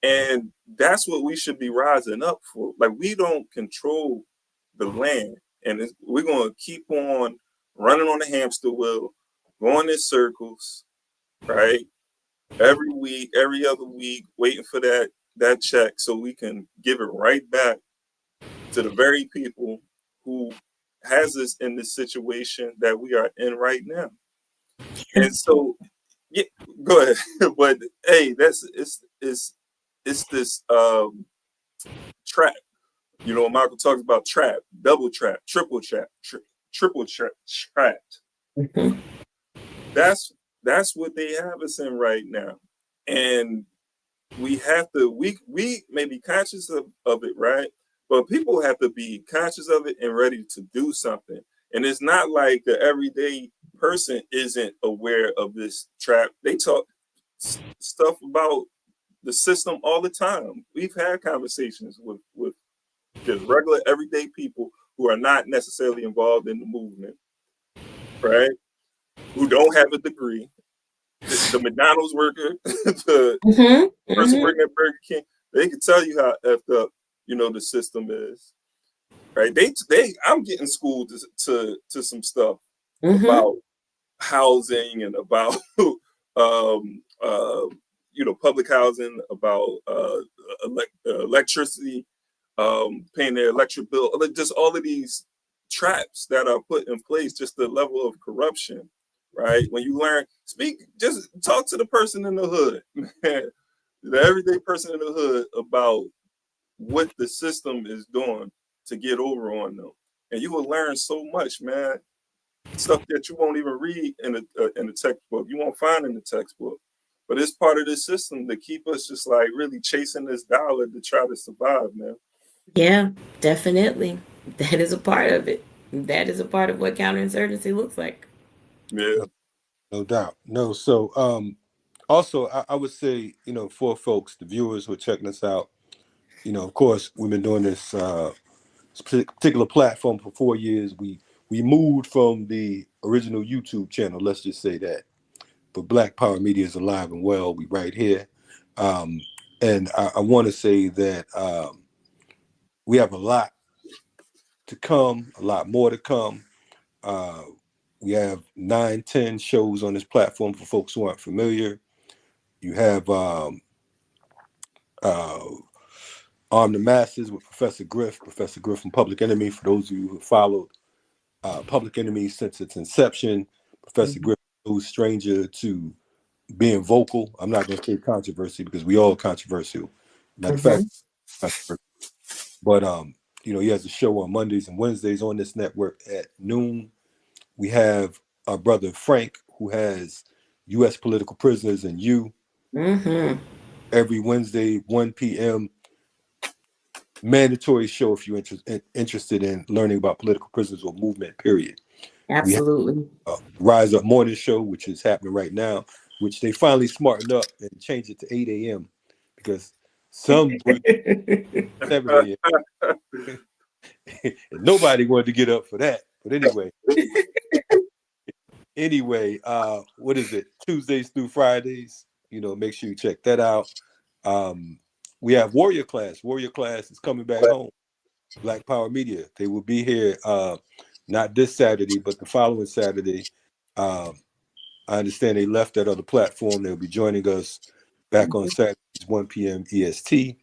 Yes. And that's what we should be rising up for. Like, we don't control the land, and we're going to keep on running on the hamster wheel, going in circles, right? Every week, every other week, waiting for that check so we can give it right back to the very people who has us in this situation that we are in right now. And so, yeah, go ahead. But hey, it's this trap. You know, Michael talks about trap, double trap, triple trap, triple trapped. That's what they have us in right now, and we have to. We may be conscious of it, right? But people have to be conscious of it and ready to do something. And it's not like the everyday person isn't aware of this trap. They talk stuff about the system all the time. We've had conversations with just regular everyday people who are not necessarily involved in the movement, right? Who don't have a degree. The McDonald's worker, the person working at Burger King, they can tell you how effed up, you know, the system is, right? I'm getting schooled to some stuff about housing and about you know, public housing, about electricity, paying their electric bill, just all of these traps that are put in place, just the level of corruption, right? When you learn, just talk to the person in the hood, the everyday person in the hood, about what the system is doing to get over on them, and you will learn so much, man. Stuff that you won't even read in the textbook, you won't find in the textbook, but it's part of the system to keep us just like really chasing this dollar to try to survive, man. Yeah, definitely. That is a part of it. That is a part of what counterinsurgency looks like. Yeah, no doubt. No, so also I would say, you know, for folks, the viewers who are checking us out, you know, of course, we've been doing this particular platform for 4 years. We moved from the original YouTube channel, let's just say that. But Black Power Media is alive and well. We right here. And I want to say that we have a lot to come, a lot more to come. We have 9-10 shows on this platform for folks who aren't familiar. You have Arm the Masses with Professor Griff from Public Enemy. For those of you who followed Public Enemy since its inception, Professor Griff is no stranger to being vocal. I'm not going to say controversy because we all controversial. Matter of fact, but you know, he has a show on Mondays and Wednesdays on this network at noon. We have our brother Frank, who has U.S. Political Prisoners and You every Wednesday, 1 p.m. Mandatory show if you're interested in learning about political prisoners or movement, period. Absolutely. We have Rise Up Morning Show, which is happening right now, which they finally smartened up and changed it to 8 a.m. because some 7 a.m. and nobody wanted to get up for that. But anyway, what is it? Tuesdays through Fridays. You know, make sure you check that out. We have Warrior Class. Warrior Class is coming back home. Black Power Media. They will be here not this Saturday, but the following Saturday. I understand they left that other platform. They'll be joining us back on Saturdays, 1 p.m. EST.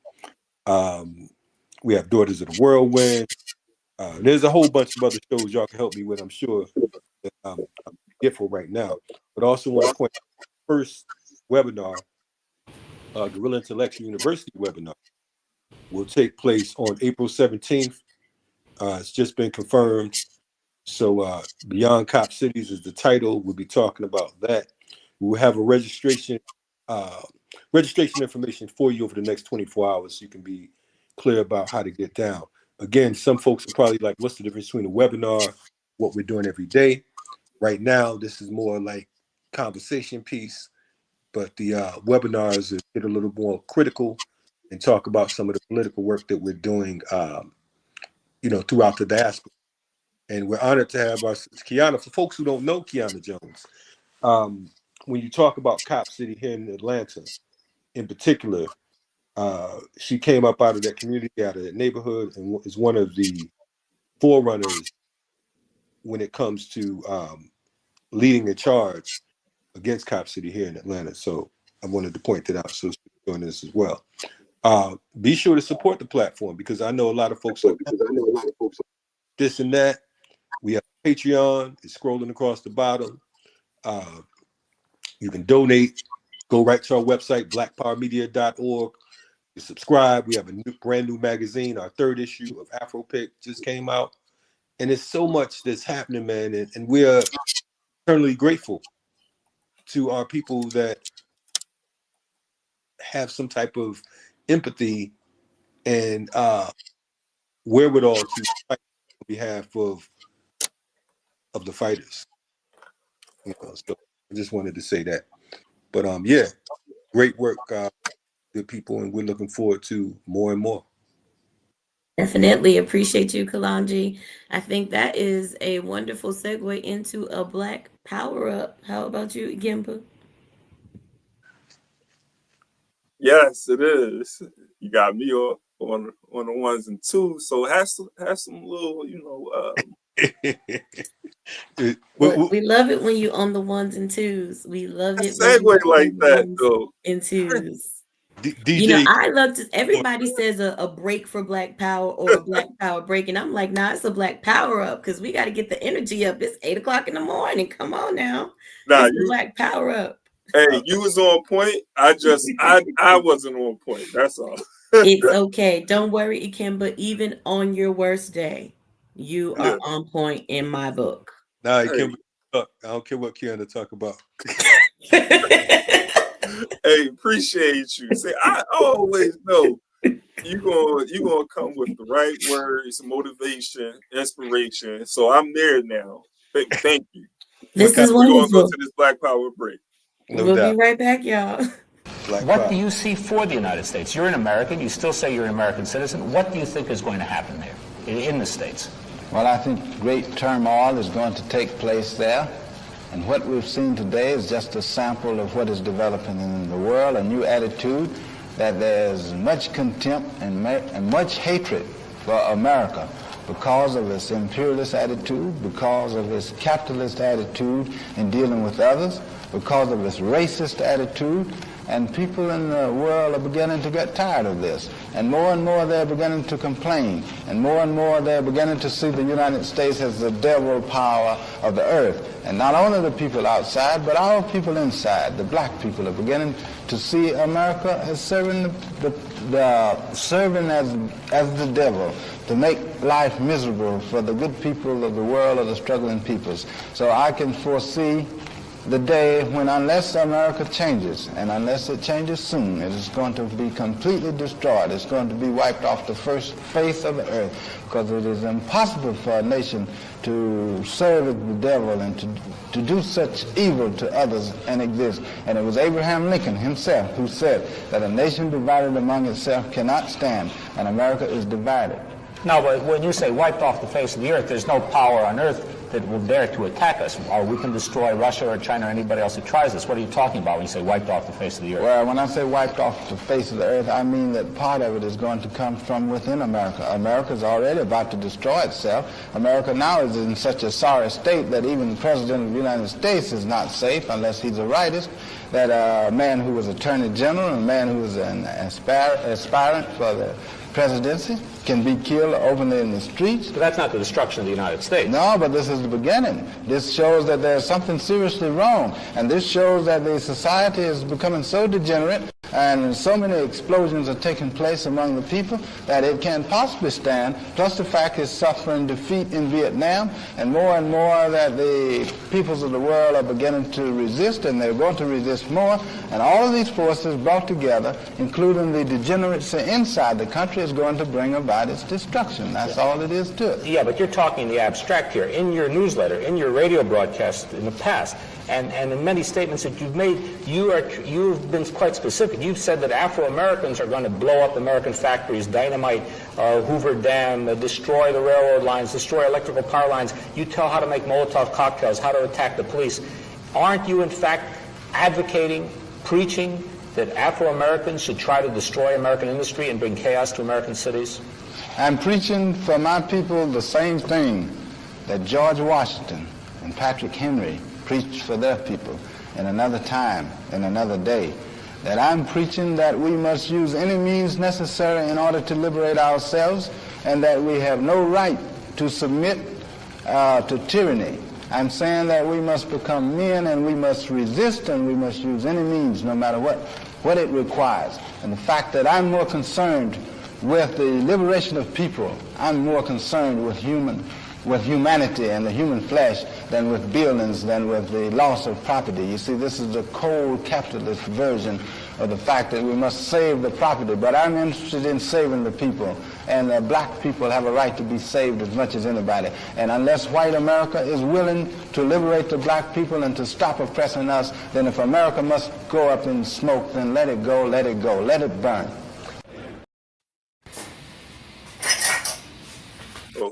We have Daughters of the Whirlwind. There's a whole bunch of other shows y'all can help me with, I'm sure, that I'm forgetful right now. But also want to point out the first webinar, Guerrilla Intellectual University webinar, will take place on April 17th. It's just been confirmed. So Beyond Cop Cities is the title. We'll be talking about that. We will have a registration information for you over the next 24 hours so you can be clear about how to get down. Again, some folks are probably like, what's the difference between a webinar, what we're doing every day? Right now, this is more like conversation piece, but the webinars get a little more critical and talk about some of the political work that we're doing, you know, throughout the diaspora. And we're honored to have our Kiana. For folks who don't know Kiana Jones, when you talk about Cop City here in Atlanta, in particular, she came up out of that community, out of that neighborhood, and is one of the forerunners when it comes to leading the charge against Cop City here in Atlanta. So I wanted to point that out. So she's doing this as well. Be sure to support the platform because I know a lot of folks are this and that. We have Patreon. It's scrolling across the bottom. You can donate. Go right to our website, blackpowermedia.org. You subscribe. We have a brand new magazine. Our 3rd issue of Afropic just came out. And there's so much that's happening, man. And we are eternally grateful to our people that have some type of empathy and wherewithal to fight on behalf of the fighters. You know, so I just wanted to say that. But yeah, great work, good people, and we're looking forward to more and more. Definitely appreciate you, Kalanji. I think that is a wonderful segue into a Black Power Up. How about you, Gimpa? Yes, it is. You got me on the 1s and 2s, so have some little, you know. We love it when you on the 1s and 2s. We love it. Segue like that though. And 2s. DJ, you know, I love to. Everybody says a break for Black Power or a Black Power break, and I'm like, nah, it's a Black Power Up because we got to get the energy up. It's 8 o'clock in the morning. Come on now, it's a Black Power Up. Hey, you was on point. I wasn't on point. That's all. It's okay. Don't worry, Ikemba. Even on your worst day, you are on point in my book. Nah, Ikemba, I don't care what Kiana talk about. Hey, appreciate you. See, I always know you gonna come with the right words, motivation, inspiration. So I'm there now. Thank you. This is wonderful. We're gonna go to this Black Power break. We'll be right back, y'all. What do you see for the United States? You're an American. You still say you're an American citizen. What do you think is going to happen there in the States? Well, I think great turmoil is going to take place there. And what we've seen today is just a sample of what is developing in the world, a new attitude that there's much contempt and much hatred for America because of its imperialist attitude, because of its capitalist attitude in dealing with others, because of its racist attitude. And people in the world are beginning to get tired of this. And more they're beginning to complain. And more they're beginning to see the United States as the devil power of the earth. And not only the people outside, but our people inside, the black people, are beginning to see America as serving serving as the devil, to make life miserable for the good people of the world or the struggling peoples. So I can foresee the day when, unless America changes, and unless it changes soon, it is going to be completely destroyed. It's going to be wiped off the first face of the earth, because it is impossible for a nation to serve the devil and to do such evil to others and exist. And it was Abraham Lincoln himself who said that a nation divided among itself cannot stand, and America is divided. No, but when you say wiped off the face of the earth, there's no power on earth that will dare to attack us, or we can destroy Russia or China or anybody else that tries us. What are you talking about when you say wiped off the face of the earth? Well, when I say wiped off the face of the earth, I mean that part of it is going to come from within America. America is already about to destroy itself. America now is in such a sorry state that even the President of the United States is not safe unless he's a rightist, that a man who was Attorney General and a man who was an aspirant for the presidency can be killed openly in the streets. But that's not the destruction of the United States. No, but this is the beginning. This shows that there's something seriously wrong. And this shows that the society is becoming so degenerate and so many explosions are taking place among the people that it can't possibly stand. Plus the fact is suffering defeat in Vietnam, and more that the peoples of the world are beginning to resist, and they're going to resist more. And all of these forces brought together, including the degeneracy inside the country, is going to bring about its destruction. That's all it is to it. Yeah, but you're talking the abstract here. In your newsletter, in your radio broadcast in the past, and in many statements that you've made, you've been quite specific. You've said that Afro-Americans are going to blow up American factories, dynamite Hoover Dam, destroy the railroad lines, destroy electrical power lines. You tell how to make Molotov cocktails, how to attack the police. Aren't you, in fact, advocating, preaching that Afro-Americans should try to destroy American industry and bring chaos to American cities? I'm preaching for my people the same thing that George Washington and Patrick Henry preached for their people in another time, in another day. That I'm preaching that we must use any means necessary in order to liberate ourselves, and that we have no right to submit to tyranny. I'm saying that we must become men, and we must resist, and we must use any means, no matter what it requires. And the fact that I'm more concerned with the liberation of people, I'm more concerned with humanity and the human flesh than with buildings, than with the loss of property. You see, this is the cold capitalist version of the fact that we must save the property. But I'm interested in saving the people, and black people have a right to be saved as much as anybody. And unless white America is willing to liberate the black people and to stop oppressing us, then if America must go up in smoke, then let it go, let it go, let it burn.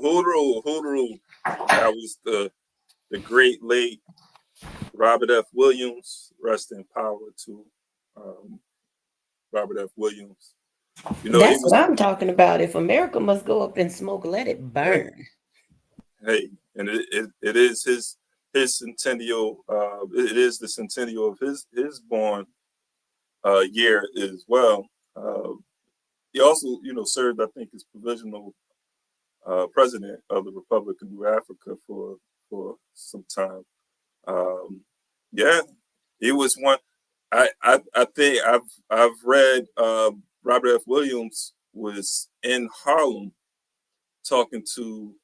Hoodoo. That was the great late Robert F. Williams. Rest in power to Robert F. Williams. You know, that's what I'm talking about. If America must go up in smoke, let it burn. Hey, and it is his centennial. It is the centennial of his born year as well. He also, served, I think, as provisional president of the Republic of New Africa for some time. He was one. I think I've read Robert F. Williams was in Harlem talking to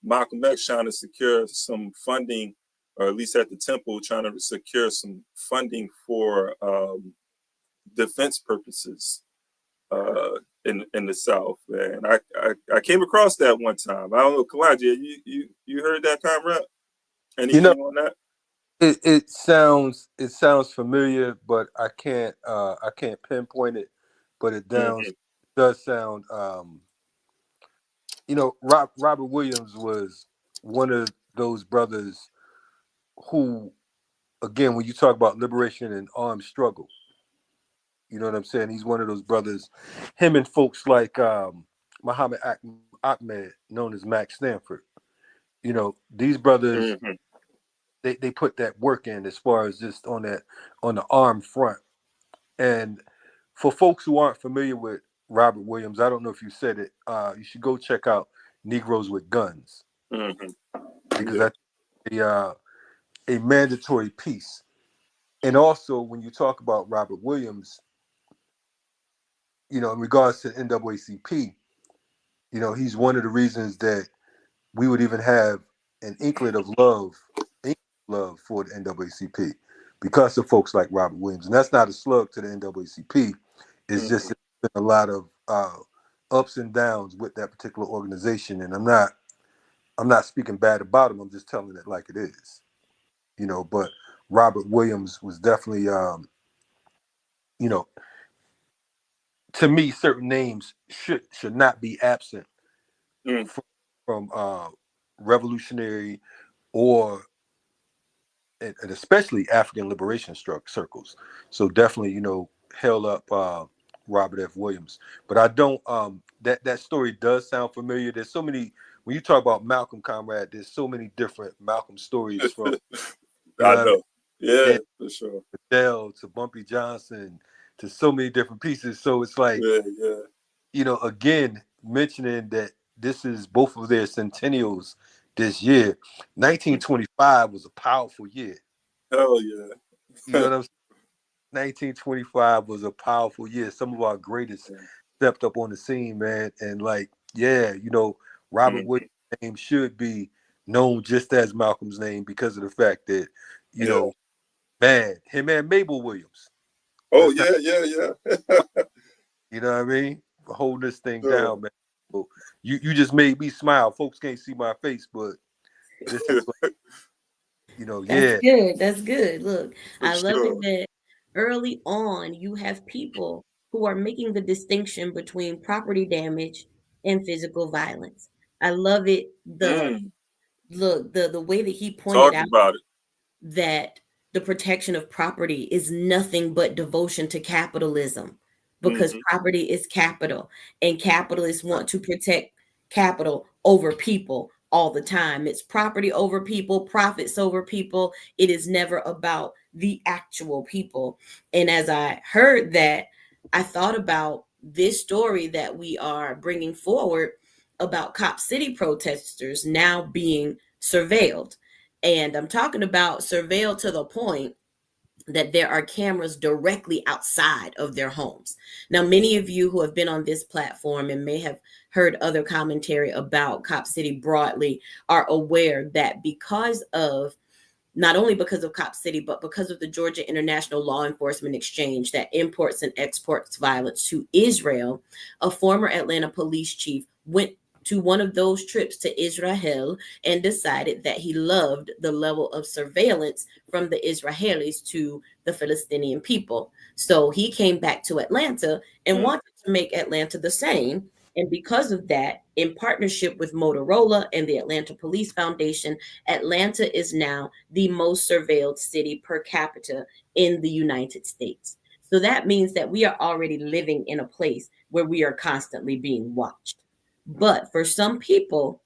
Malcolm X, trying to secure some funding, or at least at the temple, trying to secure some funding for defense purposes in the South. And I came across that one time. I don't know, Kalanji, you heard that, comrade? Anything on that? It sounds familiar, but I can't pinpoint it. But it does sound. Robert Williams was one of those brothers who, again, when you talk about liberation and armed struggle, You know what I'm saying? He's one of those brothers. Him and folks like Muhammad Ahmed, known as Max Stanford. You know, these brothers, Mm-hmm. they put that work in as far as just on the armed front. And for folks who aren't familiar with Robert Williams, I don't know if you said it, you should go check out Negroes with Guns, Mm-hmm. because Yeah. that's a mandatory piece. And also, when you talk about Robert Williams, you know, in regards to NAACP, you know, he's one of the reasons that we would even have an inkling of love for the NAACP, because of folks like Robert Williams. And that's not a slug to the NAACP. It's Mm-hmm. just been a lot of ups and downs with that particular organization. And I'm not speaking bad about him. I'm just telling it like it is. You know, but Robert Williams was definitely, you know, to me, certain names should not be absent Mm-hmm. from revolutionary or and especially African liberation circles. So definitely, you know, held up Robert F. Williams. But I don't. That story does sound familiar. There's so many. When you talk about Malcolm, comrade, there's so many different Malcolm stories from. You know I what I know. Yeah, mean? for sure. Dell to Bumpy Johnson to so many different pieces. So it's like, Yeah, yeah. you know, again, mentioning that this is both of their centennials this year. 1925 was a powerful year. Hell yeah. You know what I'm saying? 1925 was a powerful year. Some of our greatest stepped up on the scene, man. And like, yeah, you know, Robert Mm-hmm. Williams' name should be known just as Malcolm's name because of the fact that, you Yeah. know, man, him and Mabel Williams. Oh Let's not, yeah, yeah, yeah. you know what I mean? Hold this thing Sure. down, man. So you just made me smile. Folks can't see my face, but this is like, you know, That's yeah. good. That's good. Look, For I love it sure. that early on you have people who are making the distinction between property damage and physical violence. I love it. Mm. The way that he pointed Talk out about it. that the protection of property is nothing but devotion to capitalism, because Mm-hmm. property is capital and capitalists want to protect capital over people all the time. It's property over people, profits over people. It is never about the actual people. And as I heard that, I thought about this story that we are bringing forward about Cop City protesters now being surveilled. And I'm talking about surveilled to the point that there are cameras directly outside of their homes. Now, many of you who have been on this platform and may have heard other commentary about Cop City broadly are aware that because of not only because of Cop City, but because of the Georgia International Law Enforcement Exchange that imports and exports violence to Israel, a former Atlanta police chief went to one of those trips to Israel and decided that he loved the level of surveillance from the Israelis to the Palestinian people. So he came back to Atlanta and Mm. wanted to make Atlanta the same. And because of that, in partnership with Motorola and the Atlanta Police Foundation, Atlanta is now the most surveilled city per capita in the United States. So that means that we are already living in a place where we are constantly being watched. But for some people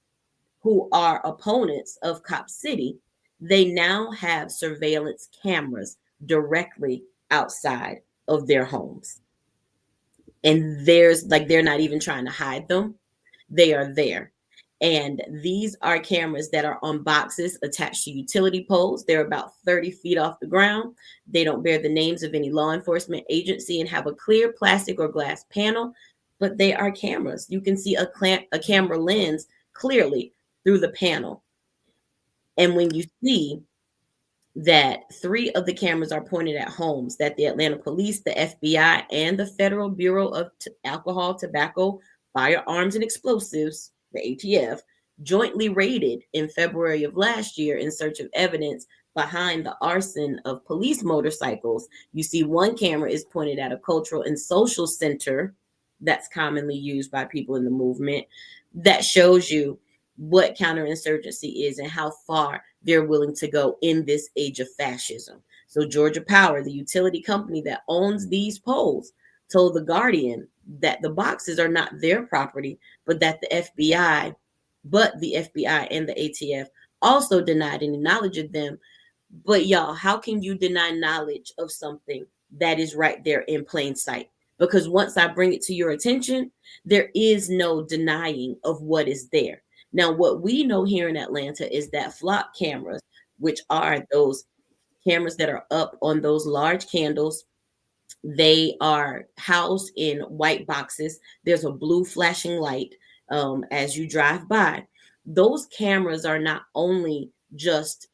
who are opponents of Cop City, they now have surveillance cameras directly outside of their homes. And there's like, they're not even trying to hide them, they are there. And these are cameras that are on boxes attached to utility poles. They're about 30 feet off the ground. They don't bear the names of any law enforcement agency and have a clear plastic or glass panel, but they are cameras. You can see a camera lens clearly through the panel. And when you see that 3 of the cameras are pointed at homes that the Atlanta Police, the FBI, and the Federal Bureau of Alcohol, Tobacco, Firearms, and Explosives, the ATF, jointly raided in February of last year in search of evidence behind the arson of police motorcycles. You see, one camera is pointed at a cultural and social center that's commonly used by people in the movement. That shows you what counterinsurgency is and how far they're willing to go in this age of fascism. So Georgia Power, the utility company that owns these poles, told The Guardian that the boxes are not their property, but that the FBI and the ATF also denied any knowledge of them. But y'all, how can you deny knowledge of something that is right there in plain sight? Because once I bring it to your attention, there is no denying of what is there. Now, what we know here in Atlanta is that flock cameras, which are those cameras that are up on those large candles, they are housed in white boxes. There's a blue flashing light as you drive by. Those cameras are not only just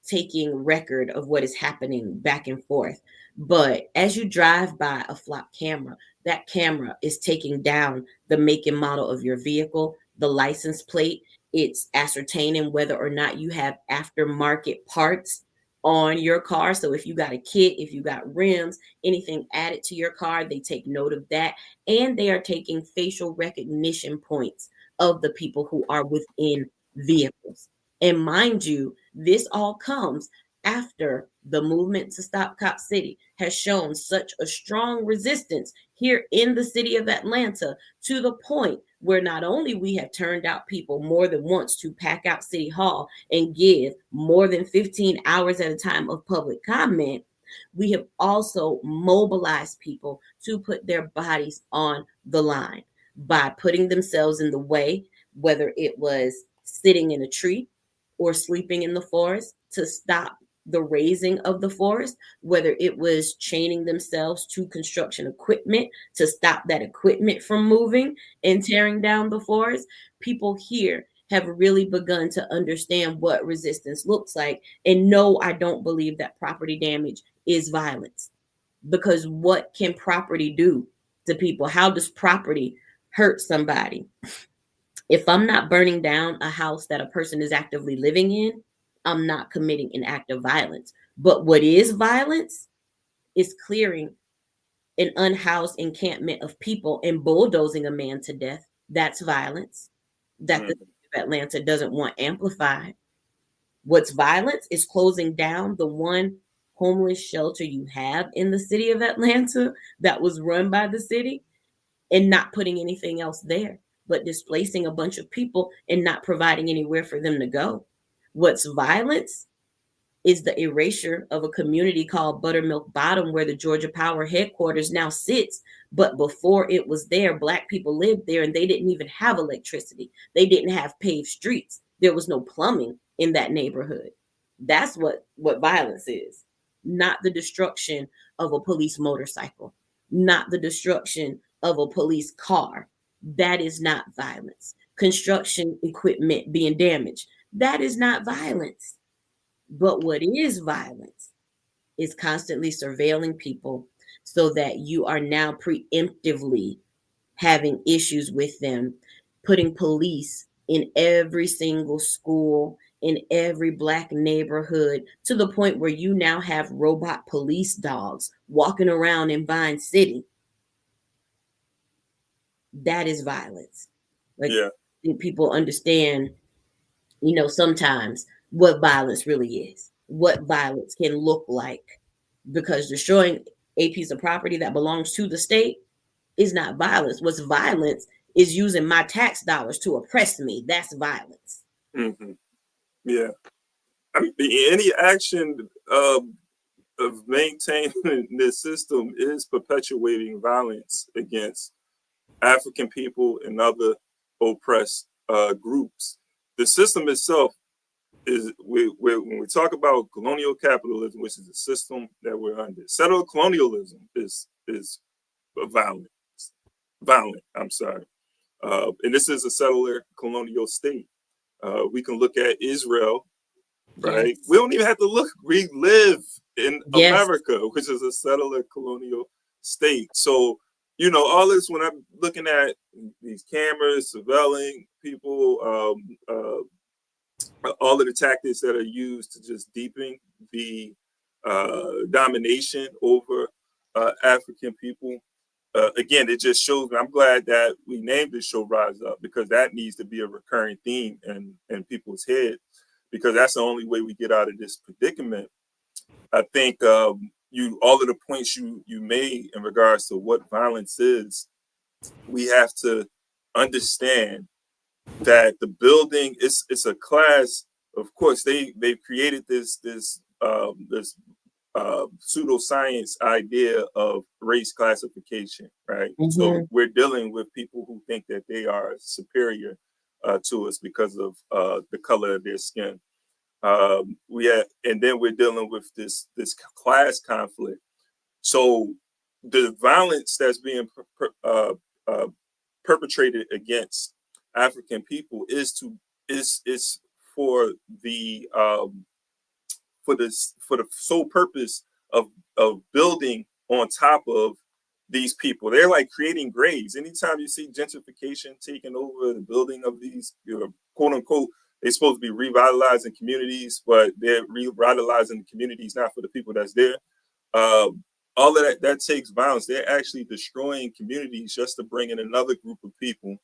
taking record of what is happening back and forth, but as you drive by a flock camera, that camera is taking down the make and model of your vehicle, the license plate. It's ascertaining whether or not you have aftermarket parts on your car. So if you got a kit, if you got rims, anything added to your car, they take note of that. And they are taking facial recognition points of the people who are within vehicles. And mind you, this all comes after the movement to stop Cop City has shown such a strong resistance here in the city of Atlanta, to the point where not only we have turned out people more than once to pack out City Hall and give more than 15 hours at a time of public comment, we have also mobilized people to put their bodies on the line by putting themselves in the way, whether it was sitting in a tree or sleeping in the forest to stop the raising of the forest, whether it was chaining themselves to construction equipment to stop that equipment from moving and tearing down the forest. People here have really begun to understand what resistance looks like. And no, I don't believe that property damage is violence, because what can property do to people? How does property hurt somebody? If I'm not burning down a house that a person is actively living in, I'm not committing an act of violence. But what is violence is clearing an unhoused encampment of people and bulldozing a man to death. That's violence that the city of Atlanta doesn't want amplified. What's violence is closing down the one homeless shelter you have in the city of Atlanta that was run by the city and not putting anything else there, but displacing a bunch of people and not providing anywhere for them to go. What's violence is the erasure of a community called Buttermilk Bottom, where the Georgia Power headquarters now sits. But before it was there, Black people lived there and they didn't even have electricity. They didn't have paved streets. There was no plumbing in that neighborhood. That's what violence is. Not the destruction of a police motorcycle, not the destruction of a police car. That is not violence. Construction equipment being damaged, that is not violence. But what is violence is constantly surveilling people so that you are now preemptively having issues with them, putting police in every single school, in every Black neighborhood, to the point where you now have robot police dogs walking around in Vine City. That is violence. Like, Yeah. I think people understand, sometimes what violence really is, what violence can look like, because destroying a piece of property that belongs to the state is not violence. What's violence is using my tax dollars to oppress me. That's violence. Mm-hmm. Yeah. I mean, any action of maintaining this system is perpetuating violence against African people and other oppressed groups. The system itself is, when we talk about colonial capitalism, which is the system that we're under, settler colonialism is violent. I'm sorry. And this is a settler colonial state. We can look at Israel, right? Yes. We don't even have to look. We live in America, which is a settler colonial state. So, all this, when I'm looking at these cameras, surveilling people, all of the tactics that are used to just deepen the domination over African people. Again, it just shows me, I'm glad that we named this show Rise Up, because that needs to be a recurring theme in people's head, because that's the only way we get out of this predicament. I think all of the points you made in regards to what violence is, we have to understand that the building it's a class. Of course, they've created this pseudoscience idea of race classification, right? So we're dealing with people who think that they are superior to us because of the color of their skin. And then we're dealing with this class conflict. So the violence that's being perpetrated against African people is for the for the sole purpose of building on top of these people. They're like creating graves. Anytime you see gentrification taking over the building of these, quote unquote, they're supposed to be revitalizing communities, but they're revitalizing communities not for the people that's there. All of that takes violence. They're actually destroying communities just to bring in another group of people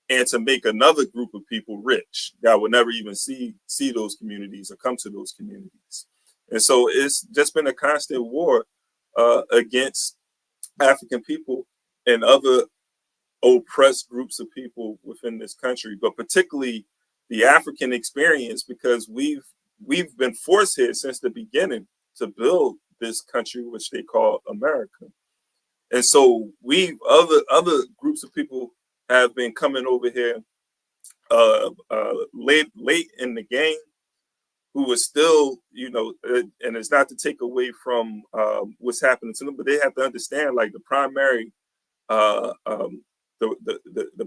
and to make another group of people rich that will never even see those communities or come to those communities. And so it's just been a constant war against African people and other oppressed groups of people within this country, but particularly the African experience, because we've been forced here since the beginning to build this country, which they call America. And so other groups of people have been coming over here late in the game, who was still, and it's not to take away from what's happening to them, but they have to understand, like, the primary the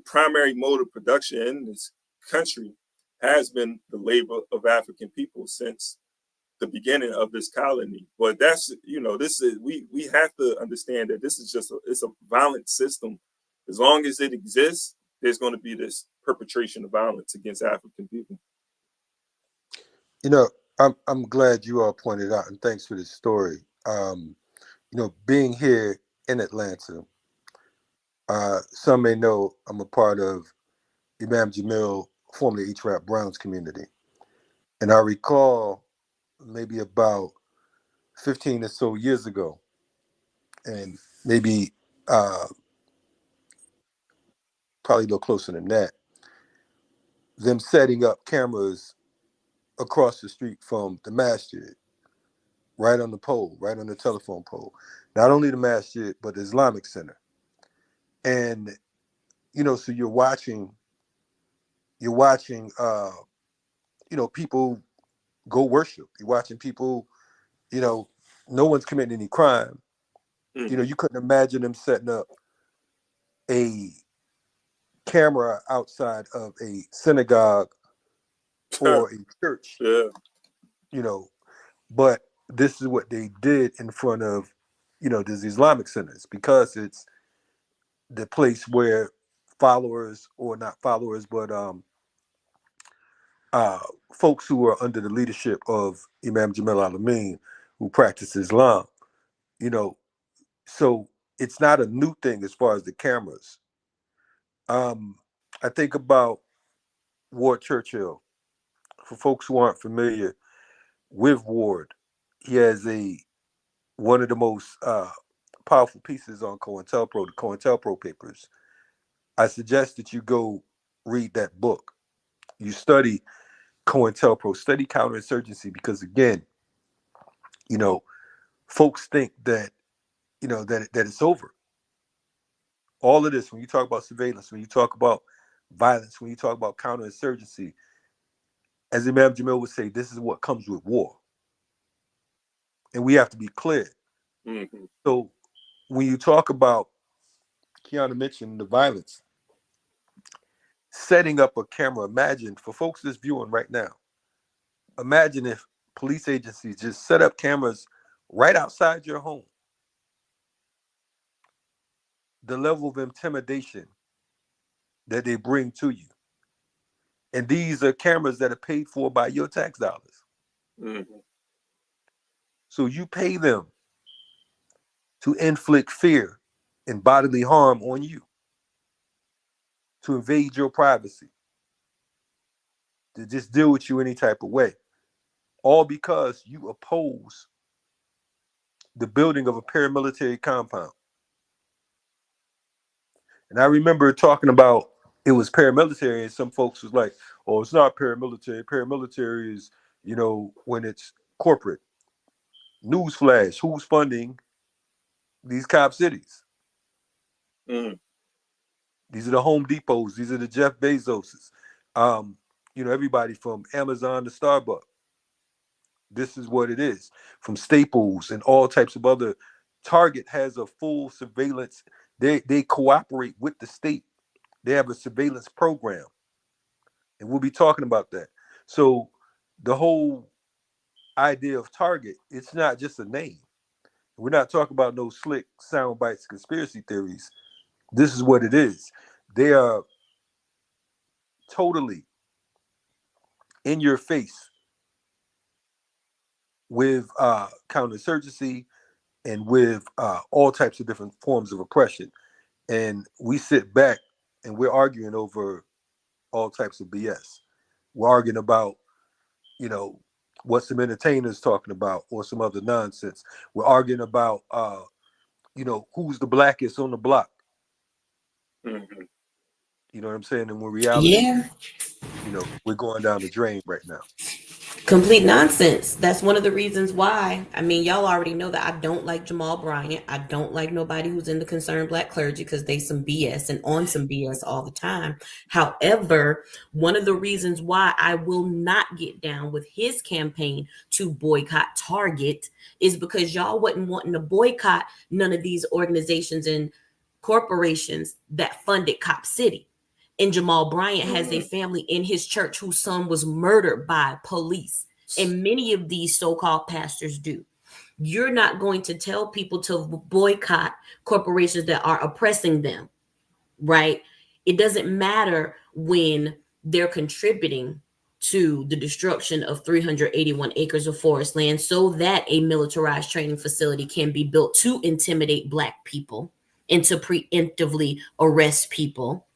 primary mode of production in this country has been the labor of African people since the beginning of this colony. But that's, this is, we have to understand that this is it's a violent system. As long as it exists, there's going to be this perpetration of violence against African people. I'm glad you all pointed out, and thanks for this story. Being here in Atlanta, some may know I'm a part of Imam Jamil, formerly H. Rap Brown's community. And I recall maybe about 15 or so years ago, and maybe probably a little closer than that, them setting up cameras across the street from the masjid, right on the pole, right on the telephone pole. Not only the masjid, but the Islamic Center. And, so you're watching, people go worship. You're watching people, no one's committing any crime. You couldn't imagine them setting up a camera outside of a synagogue or a church. But this is what they did in front of, these Islamic centers, because it's the place where followers, or not followers, but folks who are under the leadership of Imam Jamil Al-Amin, who practice Islam, so it's not a new thing as far as the cameras. I think about Ward Churchill. For folks who aren't familiar with Ward, he has one of the most powerful pieces on COINTELPRO, the COINTELPRO papers. I suggest that you go read that book. You study COINTELPRO, study counterinsurgency, because again, folks think that, that it's over. All of this, when you talk about surveillance, when you talk about violence, when you talk about counterinsurgency, as Imam Jamil would say, this is what comes with war. And we have to be clear. So when you talk about, Kiana mentioned the violence, setting up a camera, imagine, for folks that's viewing right now, imagine if police agencies just set up cameras right outside your home. The level of intimidation that they bring to you. And these are cameras that are paid for by your tax dollars. So you pay them to inflict fear and bodily harm on you, to invade your privacy, to just deal with you any type of way, all because you oppose the building of a paramilitary compound. And I remember talking about it was paramilitary, and some folks was like, "Oh, it's not paramilitary. Paramilitary is, when it's corporate." Newsflash: who's funding these cop cities? Mm. These are the Home Depots. These are the Jeff Bezoses. Everybody from Amazon to Starbucks. This is what it is. From Staples and all types of other. Target has a full surveillance. They cooperate with the state. They have a surveillance program, and we'll be talking about that. So the whole idea of Target, it's not just a name. We're not talking about no slick sound bites, conspiracy theories. This is what it is. They are totally in your face with counterinsurgency and with all types of different forms of oppression. And we sit back and we're arguing over all types of BS. We're arguing about, what some entertainers talking about or some other nonsense. We're arguing about, who's the blackest on the block. Mm-hmm. You know what I'm saying? And when reality, Yeah. We're going down the drain right now. Complete nonsense. That's one of the reasons why. I mean, y'all already know that I don't like Jamal Bryant. I don't like nobody who's in the concerned black clergy because they some BS and on some BS all the time. However, one of the reasons why I will not get down with his campaign to boycott Target is because y'all wasn't wanting to boycott none of these organizations and corporations that funded Cop City. And Jamal Bryant has a family in his church whose son was murdered by police. And many of these so-called pastors do. You're not going to tell people to boycott corporations that are oppressing them, right? It doesn't matter when they're contributing to the destruction of 381 acres of forest land so that a militarized training facility can be built to intimidate Black people and to preemptively arrest people.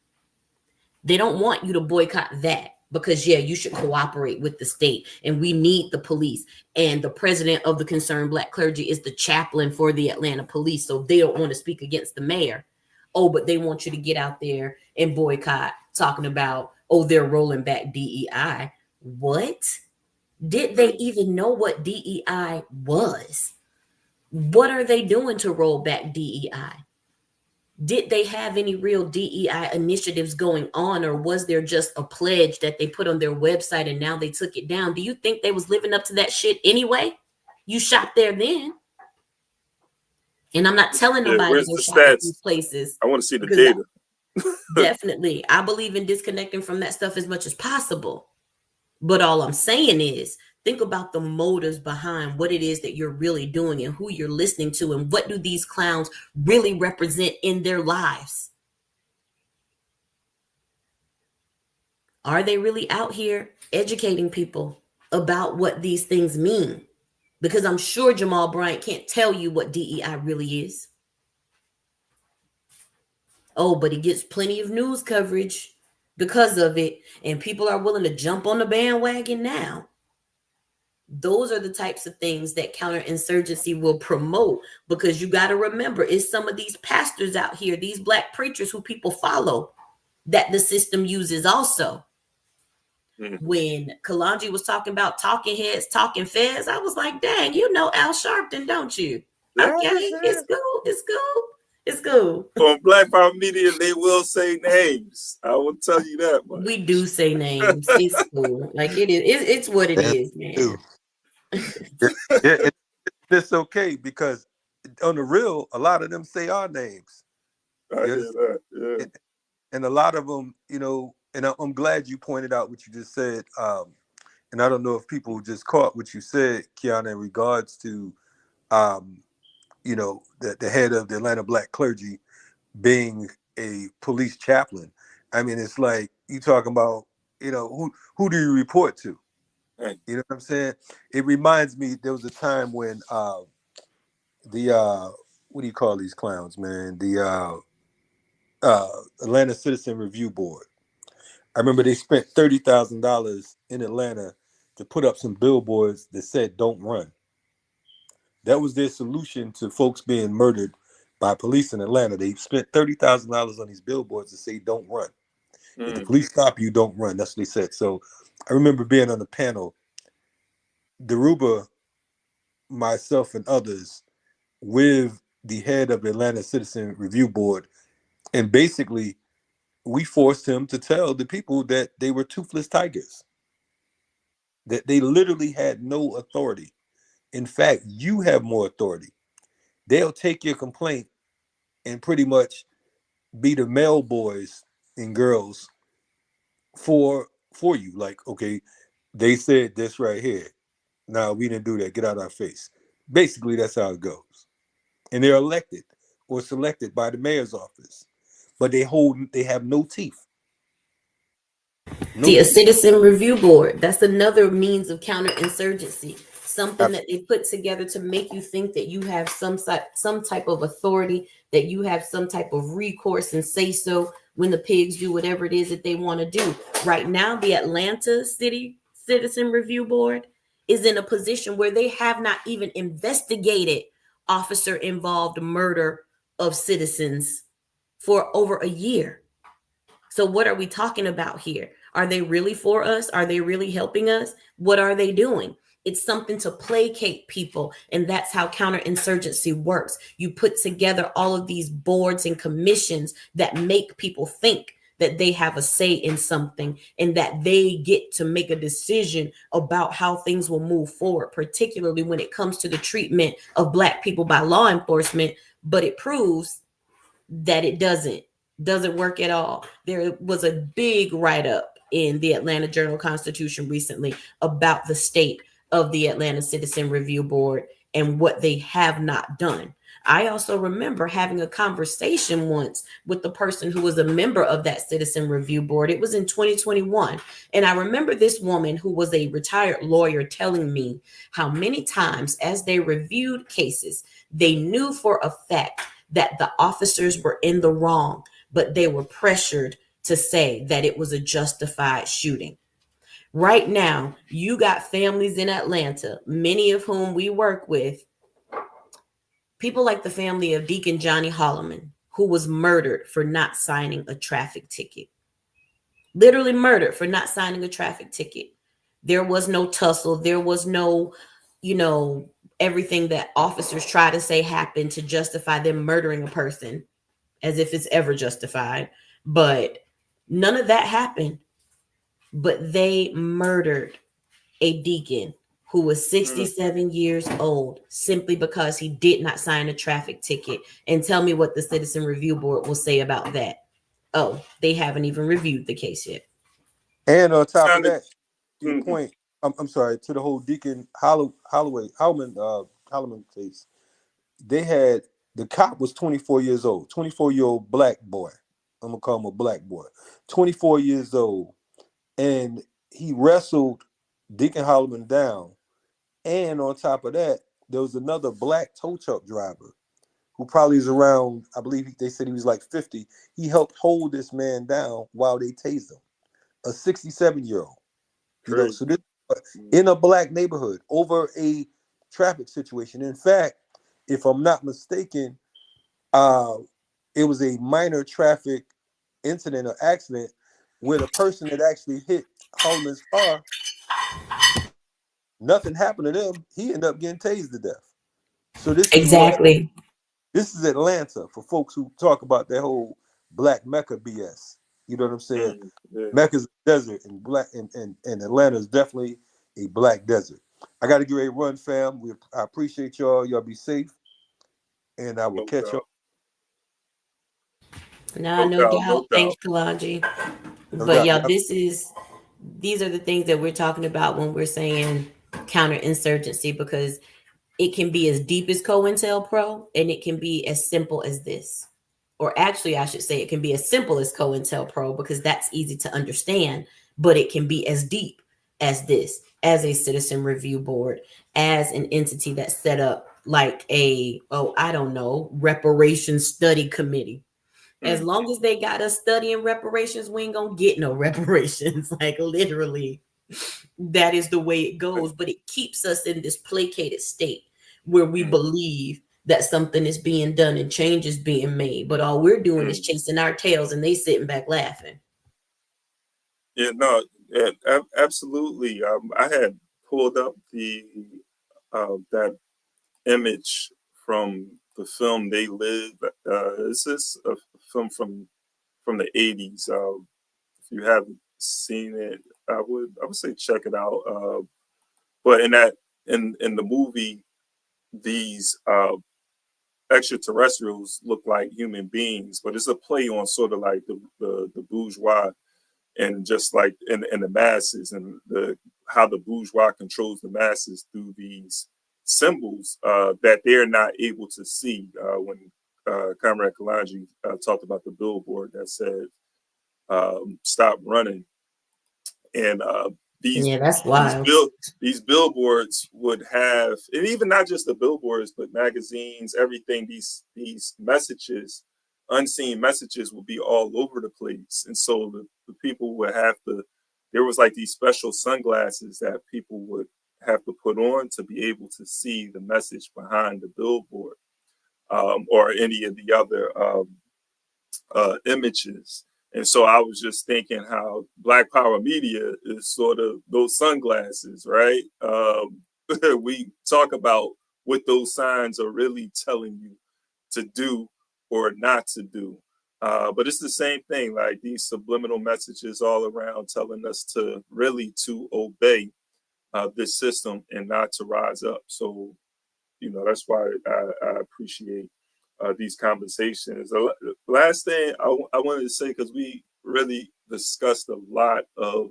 They don't want you to boycott that because, you should cooperate with the state and we need the police. And the president of the Concerned Black Clergy is the chaplain for the Atlanta police. So they don't want to speak against the mayor. Oh, but they want you to get out there and boycott, talking about, they're rolling back DEI. What? Did they even know what DEI was? What are they doing to roll back DEI? Did they have any real DEI initiatives going on, or was there just a pledge that they put on their website and now they took it down? Do you think they was living up to that shit anyway? You shot there then. And I'm not telling nobody to go shop at these places. I want to see the data. Definitely. I believe in disconnecting from that stuff as much as possible. But all I'm saying is, think about the motives behind what it is that you're really doing and who you're listening to and what do these clowns really represent in their lives. Are they really out here educating people about what these things mean? Because I'm sure Jamal Bryant can't tell you what DEI really is. Oh, but he gets plenty of news coverage because of it, and people are willing to jump on the bandwagon now. Those are the types of things that counterinsurgency will promote, because you got to remember, it's some of these pastors out here, these Black preachers who people follow, that the system uses also. When Kalanji was talking about talking heads, talking feds, I was like, dang, you know Al Sharpton, don't you? Okay, it's cool, it's cool, it's cool. On Black Power Media, they will say names. I will tell you that much. We do say names. It's cool. Like it is. It's what it is, man. It's okay, because on the real, a lot of them say our names. I hear that. Yeah. And a lot of them, and I'm glad you pointed out what you just said. And I don't know if people just caught what you said, Kiana, in regards to, the head of the Atlanta Black Clergy being a police chaplain. I mean, it's like you talking about, who do you report to? Right. You know what I'm saying? It reminds me, there was a time when the what do you call these clowns, man? The Atlanta Citizen Review Board. I remember they spent $30,000 in Atlanta to put up some billboards that said "Don't run." That was their solution to folks being murdered by police in Atlanta. They spent $30,000 on these billboards to say, don't run. If the police stop you, don't run. That's what they said. So I remember being on the panel, Deruba, myself, and others with the head of the Atlanta Citizen Review Board. And basically, we forced him to tell the people that they were toothless tigers, that they literally had no authority. In fact, you have more authority. They'll take your complaint and pretty much be the mail boys and girls for you. Like, okay, they said this right here. No, we didn't do that. Get out of our face. Basically, that's how it goes. And they're elected or selected by the mayor's office, but they have no teeth. See, a citizen review board, that's another means of counterinsurgency, something that they put together to make you think that you have some type of authority, that you have some type of recourse and say so when the pigs do whatever it is that they want to do. Right now, the Atlanta City Citizen Review Board is in a position where they have not even investigated officer-involved murder of citizens for over a year. So what are we talking about here? Are they really for us? Are they really helping us? What are they doing? It's something to placate people. And that's how counterinsurgency works. You put together all of these boards and commissions that make people think that they have a say in something and that they get to make a decision about how things will move forward, particularly when it comes to the treatment of Black people by law enforcement. But it proves that it doesn't work at all. There was a big write-up in the Atlanta Journal-Constitution recently about the state of the Atlanta Citizen Review Board and what they have not done. I also remember having a conversation once with the person who was a member of that Citizen Review Board. It was in 2021. And I remember this woman who was a retired lawyer telling me how many times as they reviewed cases, they knew for a fact that the officers were in the wrong, but they were pressured to say that it was a justified shooting. Right now, you got families in Atlanta, many of whom we work with, people like the family of Deacon Johnny Holloman, who was murdered for not signing a traffic ticket. Literally murdered for not signing a traffic ticket. There was no tussle. There was no, everything that officers try to say happened to justify them murdering a person, as if it's ever justified. But none of that happened. But they murdered a deacon who was 67 years old simply because he did not sign a traffic ticket. And tell me what the Citizen Review Board will say about that. Oh, they haven't even reviewed the case yet. And on top of that, to your point, I'm sorry, to the whole Deacon Holloman case, they had, the cop was 24 years old, 24-year-old Black boy. I'm going to call him a Black boy. 24 years old. And he wrestled Deacon Holloman down. And on top of that, there was another Black tow truck driver who probably is around, I believe they said he was like 50. He helped hold this man down while they tased him. A 67-year-old. So this in a Black neighborhood over a traffic situation. In fact, if I'm not mistaken, it was a minor traffic incident or accident where the person that actually hit Holman's car, nothing happened to them. He ended up getting tased to death. So this this is Atlanta for folks who talk about that whole Black Mecca BS. You know what I'm saying? Mecca's a desert, and and Atlanta is definitely a Black desert. I got to get ready to run, fam. I appreciate y'all. Y'all be safe, and I will catch y'all. No doubt. Thanks, Kalaji. But y'all, these are the things that we're talking about when we're saying counterinsurgency, because it can be as deep as COINTELPRO and it can be as simple as this. Or actually, I should say it can be as simple as COINTELPRO because that's easy to understand, but it can be as deep as this, as a citizen review board, as an entity that's set up like a, reparations study committee. As long as they got us studying reparations, we ain't gonna get no reparations. Like literally, that is the way it goes. But it keeps us in this placated state where we believe that something is being done and change is being made, but all we're doing is chasing our tails and they sitting back laughing. Yeah, no, yeah, absolutely. I had pulled up the that image from the film They Live. This is a film from the 80s. If you haven't seen it, I would say check it out. But in the movie, these extraterrestrials look like human beings, but it's a play on sort of like the bourgeois and just like in the masses and the how the bourgeois controls the masses through these symbols that they're not able to see. When Comrade Kalanji talked about the billboard that said "Stop running," and these Yeah, that's these wild. bill these billboards would have, and even not just the billboards, but magazines, everything. These messages, unseen messages, would be all over the place, and so the people would have to. There was like these special sunglasses that people would have to put on to be able to see the message behind the billboard, or any of the other images. And so I was just thinking how Black Power Media is sort of those sunglasses, right? We talk about what those signs are really telling you to do or not to do. But it's the same thing, like these subliminal messages all around telling us to really to obey this system and not to rise up. So, that's why I appreciate these conversations. The last thing I wanted to say, because we really discussed a lot of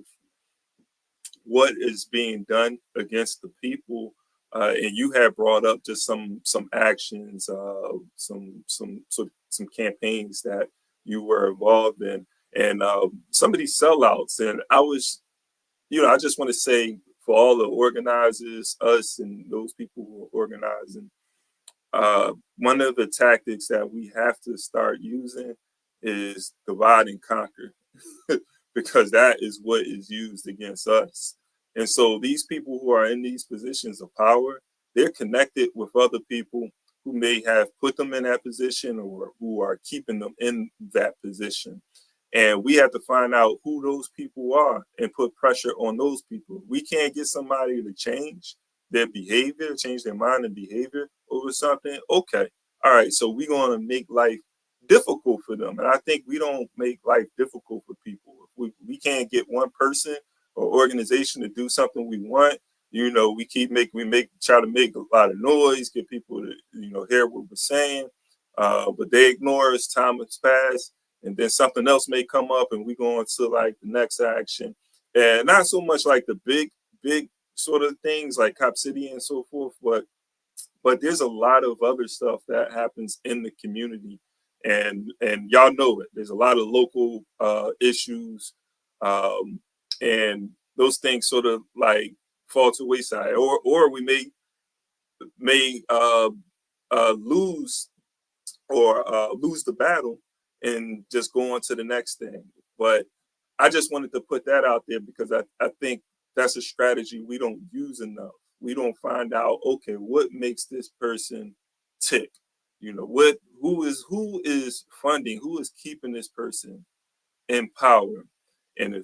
what is being done against the people, and you had brought up just some actions, some campaigns that you were involved in, and some of these sellouts. And I just want to say for all the organizers, us, and those people who are organizing. One of the tactics that we have to start using is divide and conquer, because that is what is used against us. And so these people who are in these positions of power, they're connected with other people who may have put them in that position or who are keeping them in that position. And we have to find out who those people are and put pressure on those people. We can't get somebody to change their behavior, change their mind and behavior over something. Okay, all right, so we're going to make life difficult for them. And I think we don't make life difficult for people. If we can't get one person or organization to do something we want, we try to make a lot of noise, get people to, hear what we're saying. But they ignore us, time has passed, and then something else may come up and we go on to like the next action. And not so much like the big sort of things like Cop City and so forth, but there's a lot of other stuff that happens in the community, and y'all know it. There's a lot of local issues, and those things sort of like fall to wayside, or we may lose lose the battle and just go on to the next thing. But I just wanted to put that out there because I think that's a strategy we don't use enough. We don't find out, okay, what makes this person tick? Who is funding, who is keeping this person in power? And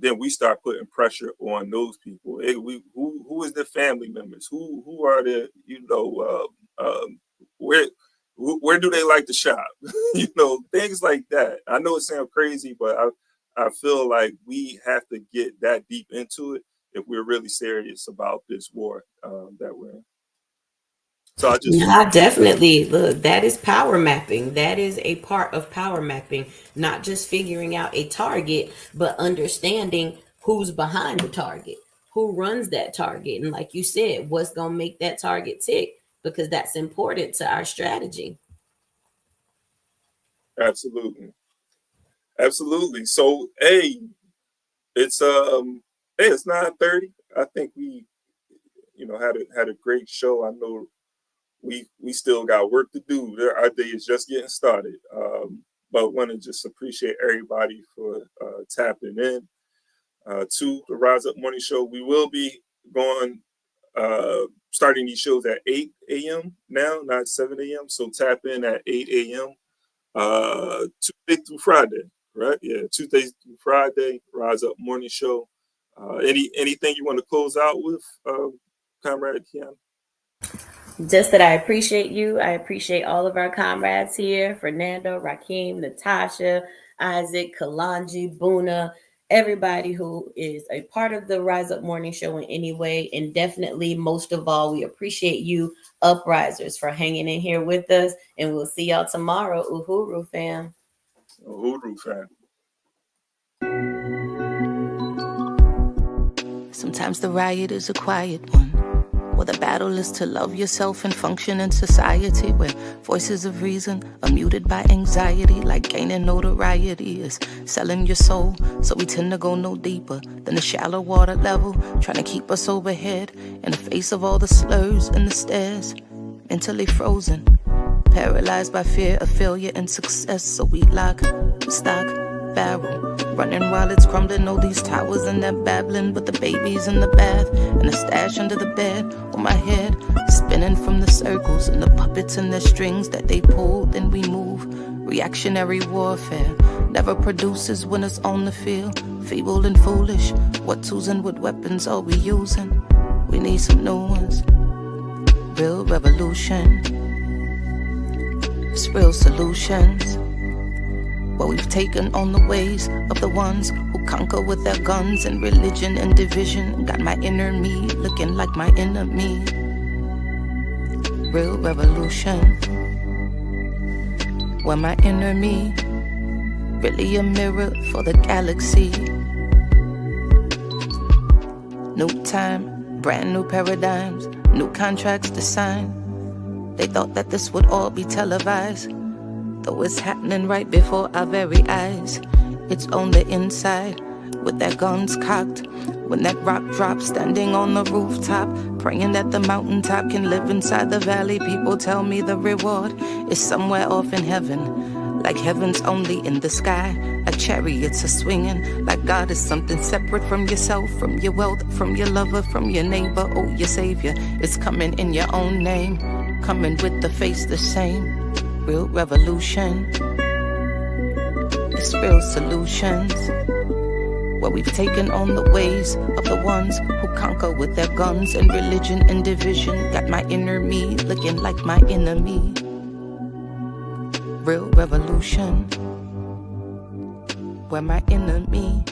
then we start putting pressure on those people. Who is their family members? Who are the where do they like to shop? Things like that. I know it sounds crazy, but I feel like we have to get that deep into it if we're really serious about this war that we're in. So I definitely look, that is power mapping. That is a part of power mapping, not just figuring out a target, but understanding who's behind the target, who runs that target. And like you said, what's going to make that target tick, because that's important to our strategy. Absolutely. So, it's 9:30. I think we, had a great show. I know we still got work to do. Our day is just getting started. But want to just appreciate everybody for tapping in to the Rise Up Morning Show. We will be going starting these shows at 8 a.m. now, not 7 a.m. So tap in at 8 a.m. Tuesday through Friday, right? Yeah, Tuesday through Friday, Rise Up Morning Show. Anything you want to close out with, Comrade Kiana? Just that I appreciate you. I appreciate all of our comrades here: Fernando, Rakeem, Natasha, Isaac, Kalanji, Buna, everybody who is a part of the Rise Up Morning Show in any way. And definitely, most of all, we appreciate you, Uprisers, for hanging in here with us. And we'll see y'all tomorrow. Uhuru, fam. Uhuru, fam. Sometimes the riot is a quiet one. Well, the battle is to love yourself and function in society where voices of reason are muted by anxiety, like gaining notoriety is selling your soul. So we tend to go no deeper than the shallow water level, trying to keep us overhead in the face of all the slurs and the stares, mentally frozen, paralyzed by fear of failure and success. So we lock, stock, barrel, running while it's crumbling. All these towers and they're babbling, but the baby's in the bath and a stash under the bed on my head, spinning from the circles and the puppets and the strings that they pull. Then we move. Reactionary warfare never produces winners on the field. Feeble and foolish, what tools and what weapons are we using? We need some new ones. Real revolution, it's real solutions. Well, we've taken on the ways of the ones who conquer with their guns and religion and division. Got my inner me looking like my enemy. Real revolution, where my inner me really a mirror for the galaxy. New time, brand new paradigms, new contracts to sign. They thought that this would all be televised, though it's happening right before our very eyes. It's on the inside, with their guns cocked. When that rock drops, standing on the rooftop, praying that the mountaintop can live inside the valley. People tell me the reward is somewhere off in heaven, like heaven's only in the sky. Like chariots are swinging, like God is something separate from yourself, from your wealth, from your lover, from your neighbor. Oh, your savior is coming in your own name, coming with the face the same. Real revolution, it's real solutions. Where we've taken on the ways of the ones who conquer with their guns and religion and division. Got my inner me looking like my enemy. Real revolution, where my enemy